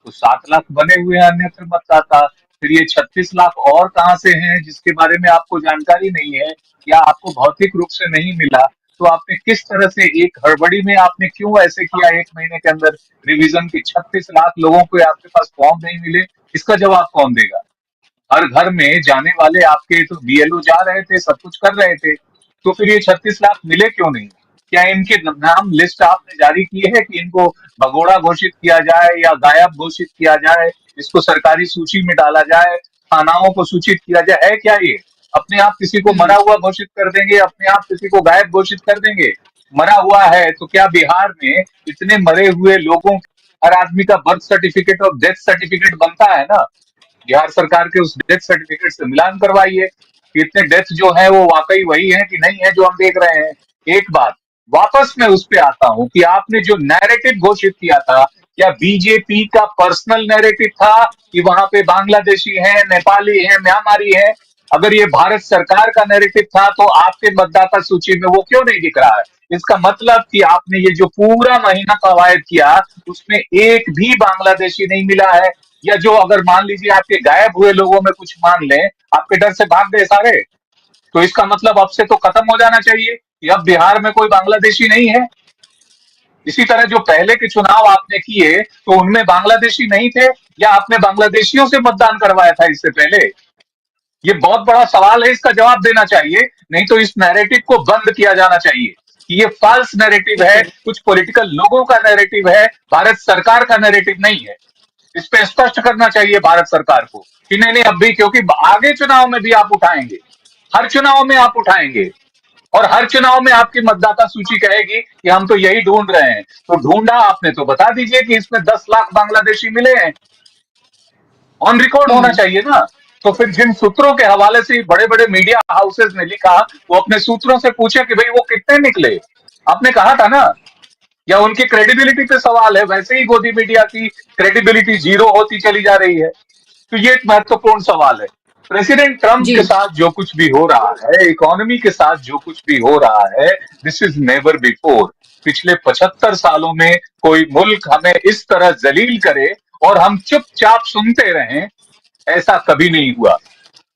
तो 7 लाख बने हुए हैं अन्यत्र मतदाता, फिर ये 36 लाख और कहां से हैं जिसके बारे में आपको जानकारी नहीं है या आपको भौतिक रूप से नहीं मिला। तो आपने किस तरह से एक हड़बड़ी में आपने क्यों ऐसे किया 1 महीने के अंदर रिवीजन की 36 लाख लोगों को आपके पास फॉर्म नहीं मिले, इसका जवाब कौन देगा। हर घर में जाने वाले आपके तो बीएलओ जा रहे थे, सब कुछ कर रहे थे, तो फिर ये 36 लाख मिले क्यों नहीं। क्या इनके नाम लिस्ट आपने जारी की है कि इनको भगोड़ा घोषित किया जाए या गायब घोषित किया जाए, इसको सरकारी सूची में डाला जाए, थानाओं को सूचित किया जाए, है क्या ये। अपने आप किसी को मरा हुआ घोषित कर देंगे, अपने आप किसी को गायब घोषित कर देंगे। मरा हुआ है तो क्या बिहार में इतने मरे हुए लोगों, हर आदमी का बर्थ सर्टिफिकेट और डेथ सर्टिफिकेट बनता है ना, बिहार सरकार के उस डेथ सर्टिफिकेट से मिलान करवाइए कि इतने डेथ जो है वो वाकई वही है कि नहीं है जो हम देख रहे हैं। एक बात वापस मैं उस पे आता हूं कि आपने जो नैरेटिव घोषित किया था, क्या बीजेपी का पर्सनल नैरेटिव था कि वहां पे बांग्लादेशी हैं, नेपाली हैं, म्यांमारी हैं। अगर ये भारत सरकार का नैरेटिव था तो आपके मतदाता सूची में वो क्यों नहीं दिख रहा है? इसका मतलब कि आपने ये जो पूरा महीना कवायद किया उसमें एक भी बांग्लादेशी नहीं मिला है, या जो अगर मान लीजिए आपके गायब हुए लोगों में कुछ मान लें, आपके डर से भाग गए सारे, तो इसका मतलब अब से तो खत्म हो जाना चाहिए कि अब बिहार में कोई बांग्लादेशी नहीं है। इसी तरह जो पहले के चुनाव आपने किए तो उनमें बांग्लादेशी नहीं थे, या आपने बांग्लादेशियों से मतदान करवाया था इससे पहले? ये बहुत बड़ा सवाल है, इसका जवाब देना चाहिए, नहीं तो इस नैरेटिव को बंद किया जाना चाहिए कि ये फॉल्स नैरेटिव है, कुछ पॉलिटिकल लोगों का नैरेटिव है, भारत सरकार का नैरेटिव नहीं है। इस पे स्पष्ट करना चाहिए भारत सरकार को कि नहीं नहीं अब भी, क्योंकि आगे चुनाव में भी आप उठाएंगे, हर चुनाव में आप उठाएंगे, और हर चुनाव में आपकी मतदाता सूची कहेगी कि हम तो यही ढूंढ रहे हैं। तो ढूंढा आपने तो बता दीजिए कि इसमें 10 लाख बांग्लादेशी मिले हैं, ऑन रिकॉर्ड होना चाहिए ना। तो फिर जिन सूत्रों के हवाले से बड़े बड़े मीडिया हाउसेस ने लिखा, वो अपने सूत्रों से पूछे कि भाई वो कितने निकले। आपने कहा था ना, या उनकी क्रेडिबिलिटी पे सवाल है, वैसे ही गोदी मीडिया की क्रेडिबिलिटी जीरो होती चली जा रही है। तो ये एक महत्वपूर्ण सवाल है। प्रेसिडेंट ट्रंप जी के साथ जो कुछ भी हो रहा है, इकोनॉमी के साथ जो कुछ भी हो रहा है, दिस इज नेवर बिफोर। पिछले 75 सालों में कोई मुल्क हमें इस तरह जलील करे और हम चुपचाप सुनते रहें, ऐसा कभी नहीं हुआ।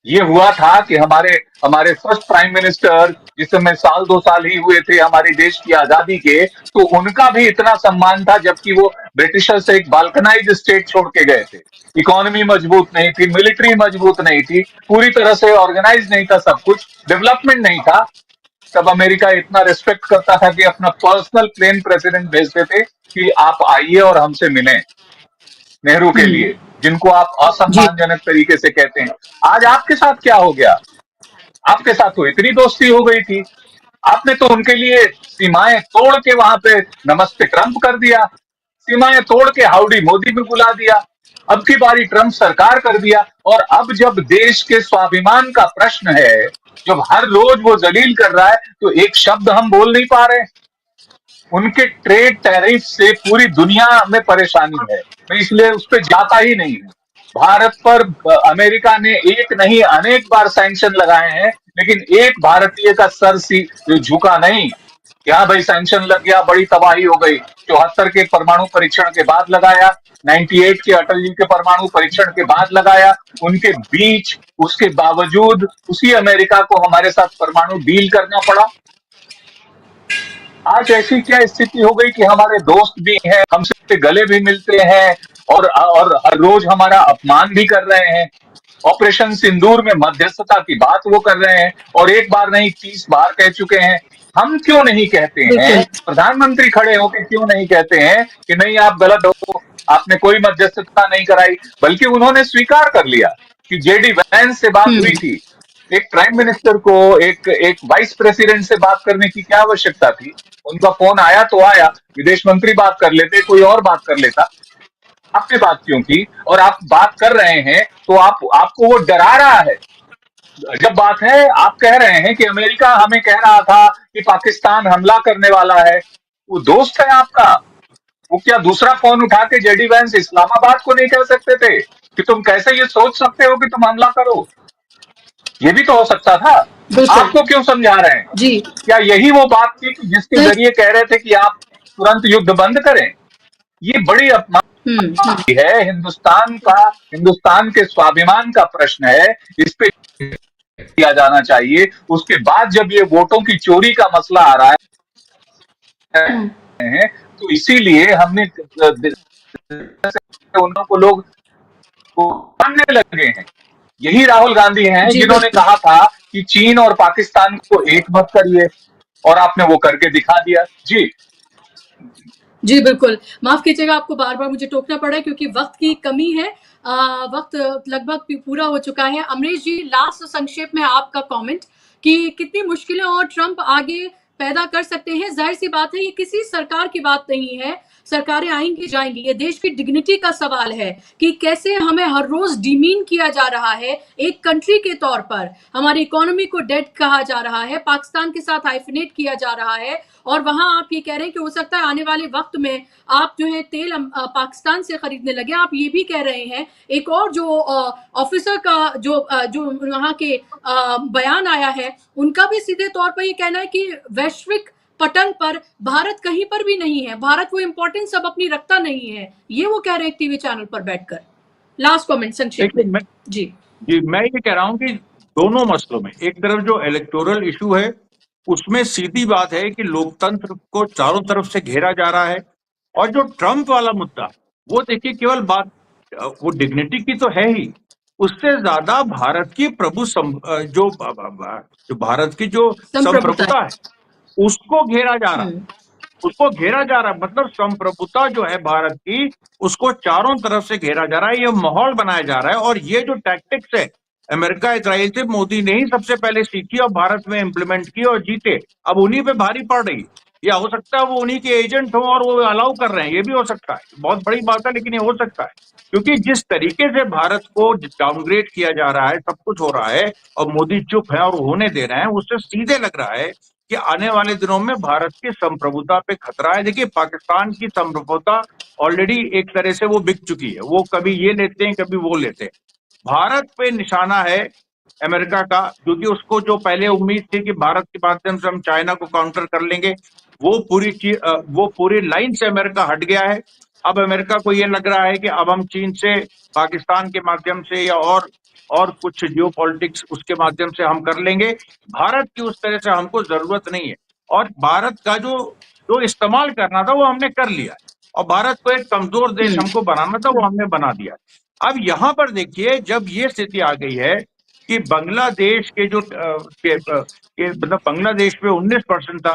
ये हुआ था कि हमारे हमारे फर्स्ट प्राइम मिनिस्टर, जिस समय साल 2 साल ही हुए थे हमारे देश की आजादी के, तो उनका भी इतना सम्मान था, जबकि वो ब्रिटिशर से एक बाल्कनाइज स्टेट छोड़ के गए थे। इकोनॉमी मजबूत नहीं थी, मिलिट्री मजबूत नहीं थी, पूरी तरह से ऑर्गेनाइज नहीं था, सब कुछ डेवलपमेंट नहीं था। तब अमेरिका इतना रिस्पेक्ट करता था कि अपना पर्सनल प्लेन प्रेसिडेंट भेजते थे कि आप आइए और हमसे मिलें, नेहरू के लिए, जिनको आप जी असम्मानजनक तरीके से कहते हैं। आज आपके साथ क्या हो गया? आपके साथ तो इतनी दोस्ती हो गई थी, आपने तो उनके लिए सीमाएं तोड़ के वहां पे नमस्ते ट्रंप कर दिया, सीमाएं तोड़ के हाउडी मोदी भी बुला दिया, अब की बारी ट्रंप सरकार कर दिया। और अब जब देश के स्वाभिमान का प्रश्न है, जब हर रोज वो जलील कर रहा है, तो एक शब्द हम बोल नहीं पा रहे। उनके ट्रेड टैरिफ से पूरी दुनिया में परेशानी है, मैं इसलिए उस पर जाता ही नहीं हूं। भारत पर अमेरिका ने एक नहीं अनेक बार सैंक्शन लगाए हैं, लेकिन एक भारतीय का सर झुका नहीं। क्या भाई सैंक्शन लग गया, बड़ी तबाही हो गई। 74 के परमाणु परीक्षण के बाद लगाया, 98 के अटल जी के परमाणु परीक्षण के बाद लगाया, उनके बीच उसके बावजूद उसी अमेरिका को हमारे साथ परमाणु डील करना पड़ा। आज ऐसी क्या स्थिति हो गई कि हमारे दोस्त भी हैं, हमसे गले भी मिलते हैं, और हर रोज हमारा अपमान भी कर रहे हैं। ऑपरेशन सिंदूर में मध्यस्थता की बात वो कर रहे हैं, और एक बार नहीं 30 बार कह चुके हैं। हम क्यों नहीं कहते हैं? बिल्कुल प्रधानमंत्री खड़े होकर क्यों नहीं कहते हैं कि नहीं आप गलत हो, आपने कोई मध्यस्थता नहीं कराई? बल्कि उन्होंने स्वीकार कर लिया कि जेडी वैंस से बात हुई थी। एक प्राइम मिनिस्टर को एक एक वाइस प्रेसिडेंट से बात करने की क्या आवश्यकता थी? उनका फोन आया तो आया, विदेश मंत्री बात कर लेते, कोई और बात कर लेता। आपने बात क्यों की? और आप बात कर रहे हैं तो आपको वो डरा रहा है। जब बात है, आप कह रहे हैं कि अमेरिका हमें कह रहा था कि पाकिस्तान हमला करने वाला है, वो दोस्त है आपका, वो क्या दूसरा फोन उठा के जेडी वैंस इस्लामाबाद को नहीं कह सकते थे कि तुम कैसे ये सोच सकते हो कि तुम हमला करो? ये भी तो हो सकता था। बिल्कुल आपको क्यों समझा रहे हैं? जी क्या यही वो बात थी कि जिसके तो जरिए कह रहे थे कि आप तुरंत युद्ध बंद करें? ये बड़ी अपमान है, हिंदुस्तान के स्वाभिमान का प्रश्न है, इस पे किया जाना चाहिए। उसके बाद जब ये वोटों की चोरी का मसला आ रहा है, तो इसीलिए हमने उन लोग मानने लगे हैं। यही राहुल गांधी हैं जी जिन्होंने बिल्कुल कहा था कि चीन और पाकिस्तान को एक मत करिए, और आपने वो करके दिखा दिया। जी जी, बिल्कुल। माफ़ कीजिएगा आपको बार-बार मुझे टोकना पड़ा है क्योंकि वक़्त की कमी है। वक़्त लगभग पूरा हो चुका है। अमरीश जी लास्ट संक्षेप में आपका कमेंट कि कितनी मुश्किलें और ट्रंप आगे पैदा कर सकते हैं। ज़ाहिर-सी बात है ये किसी सरकार की बात नहीं है, सरकारें आएंगी जाएंगी, ये देश की डिग्निटी का सवाल है कि कैसे हमें हर रोज डिमीन किया जा रहा है एक कंट्री के तौर पर, हमारी इकोनॉमी को डेड कहा जा रहा है, पाकिस्तान के साथ हाइफिनेट किया जा रहा है, और वहां आप ये कह रहे हैं कि हो सकता है आने वाले वक्त में आप जो है तेल पाकिस्तान से खरीदने लगे। आप ये भी कह रहे हैं, एक और जो ऑफिसर का जो वहां के बयान आया है, उनका भी सीधे तौर पर ये कहना है कि वैश्विक पटल पर भारत कहीं पर भी नहीं है, भारत वो इंपॉर्टेंस अब अपनी रखता नहीं है, ये वो कह रहे हैं टीवी चैनल पर बैठकर। लास्ट कमेंट संक्षेप देखिए, में जी। मैं ये कह रहा हूं कि दोनों मसलों में, एक तरफ जो इलेक्टोरल इशू है उसमें सीधी बात है कि लोकतंत्र को चारों तरफ से घेरा जा रहा है, और जो ट्रंप वाला मुद्दा, वो देखिए केवल बात वो डिग्निटी की तो है ही, उससे ज्यादा भारत की जो भारत की जो संप्रभुता है उसको घेरा जा रहा है, उसको घेरा जा रहा है। मतलब संप्रभुता जो है भारत की, उसको चारों तरफ से घेरा जा रहा है, ये माहौल बनाया जा रहा है। और ये जो टैक्टिक्स है अमेरिका इजराइल से, मोदी ने ही सबसे पहले सीखी और भारत में इंप्लीमेंट की और जीते, अब उन्हीं पे भारी पड़ रही है। या हो सकता है वो उन्हीं के एजेंट हो और वो अलाउ कर रहे हैं, ये भी हो सकता है, बहुत बड़ी बात है लेकिन ये हो सकता है, क्योंकि जिस तरीके से भारत को डाउनग्रेड किया जा रहा है, सब कुछ हो रहा है और मोदी चुप है और होने दे रहे हैं, उससे सीधे लग रहा है कि आने वाले दिनों में भारत की संप्रभुता पे खतरा है। देखिए, पाकिस्तान की संप्रभुता ऑलरेडी एक तरह से वो बिक चुकी है, वो कभी ये लेते हैं कभी वो लेते हैं। भारत पे निशाना है अमेरिका का, क्योंकि उसको जो पहले उम्मीद थी कि भारत के माध्यम से हम चाइना को काउंटर कर लेंगे, वो पूरी लाइन से अमेरिका हट गया है। अब अमेरिका को ये लग रहा है कि अब हम चीन से, पाकिस्तान के माध्यम से या और कुछ जियो पॉलिटिक्स उसके माध्यम से हम कर लेंगे। भारत की उस तरह से हमको जरूरत नहीं है, और भारत का जो इस्तेमाल करना था वो हमने कर लिया, और भारत को एक कमजोर देश हमको बनाना था वो हमने बना दिया। अब यहाँ पर देखिए, जब ये स्थिति आ गई है कि बांग्लादेश के जो मतलब बांग्लादेश पे 19%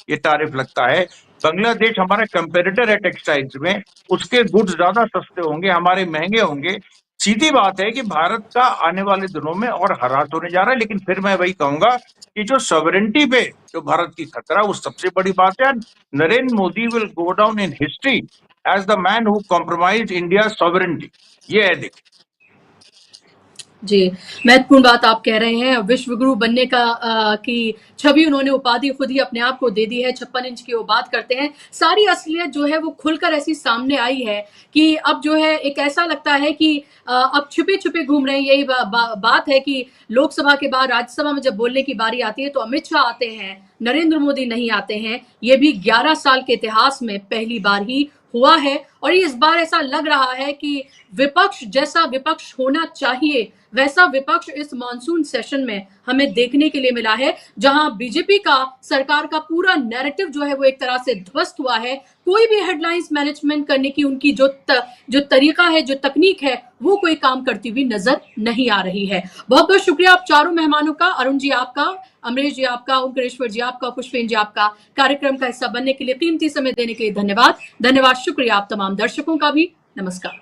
ये टैरिफ लगता है, बांग्लादेश हमारा कंपेरेटर है टेक्सटाइल्स में, उसके गुड्स ज्यादा सस्ते होंगे, हमारे महंगे होंगे। सीधी बात है कि भारत का आने वाले दिनों में और हरास होने जा रहा है। लेकिन फिर मैं वही कहूंगा कि जो सॉवरेनिटी पे जो भारत की खतरा, वो सबसे बड़ी बात है। Narendra Modi will go down in history as the man who compromise India sovereignty, ये है। देखिए जी, महत्वपूर्ण बात आप कह रहे हैं। विश्व गुरु बनने की छवि उन्होंने, उपाधि खुद ही अपने आप को दे दी है। 56 इंच की वो बात करते हैं, सारी असलियत जो है वो खुलकर ऐसी सामने आई है कि अब जो है एक ऐसा लगता है कि अब छुपे छुपे घूम रहे हैं। यही बात है कि लोकसभा के बाद राज्यसभा में जब बोलने की बारी आती है तो अमित शाह आते हैं, नरेंद्र मोदी नहीं आते हैं। ये भी 11 साल के इतिहास में पहली बार ही हुआ है, और इस बार ऐसा लग रहा है कि विपक्ष जैसा विपक्ष होना चाहिए वैसा विपक्ष इस मॉनसून सेशन में हमें देखने के लिए मिला है, जहां बीजेपी का, सरकार का पूरा नैरेटिव जो है वो एक तरह से ध्वस्त हुआ है। कोई भी हेडलाइंस मैनेजमेंट करने की उनकी जो तरीका है, जो तकनीक है, वो कोई काम करती हुई नजर नहीं आ रही है। बहुत बहुत शुक्रिया आप चारों मेहमानों का, अरुण जी आपका, अमरीश जी आपका, ओंकारेश्वर जी आपका, पुष्पेन जी आपका, कार्यक्रम का हिस्सा बनने के लिए, कीमती समय देने के लिए धन्यवाद। शुक्रिया आप तमाम दर्शकों का भी। नमस्कार।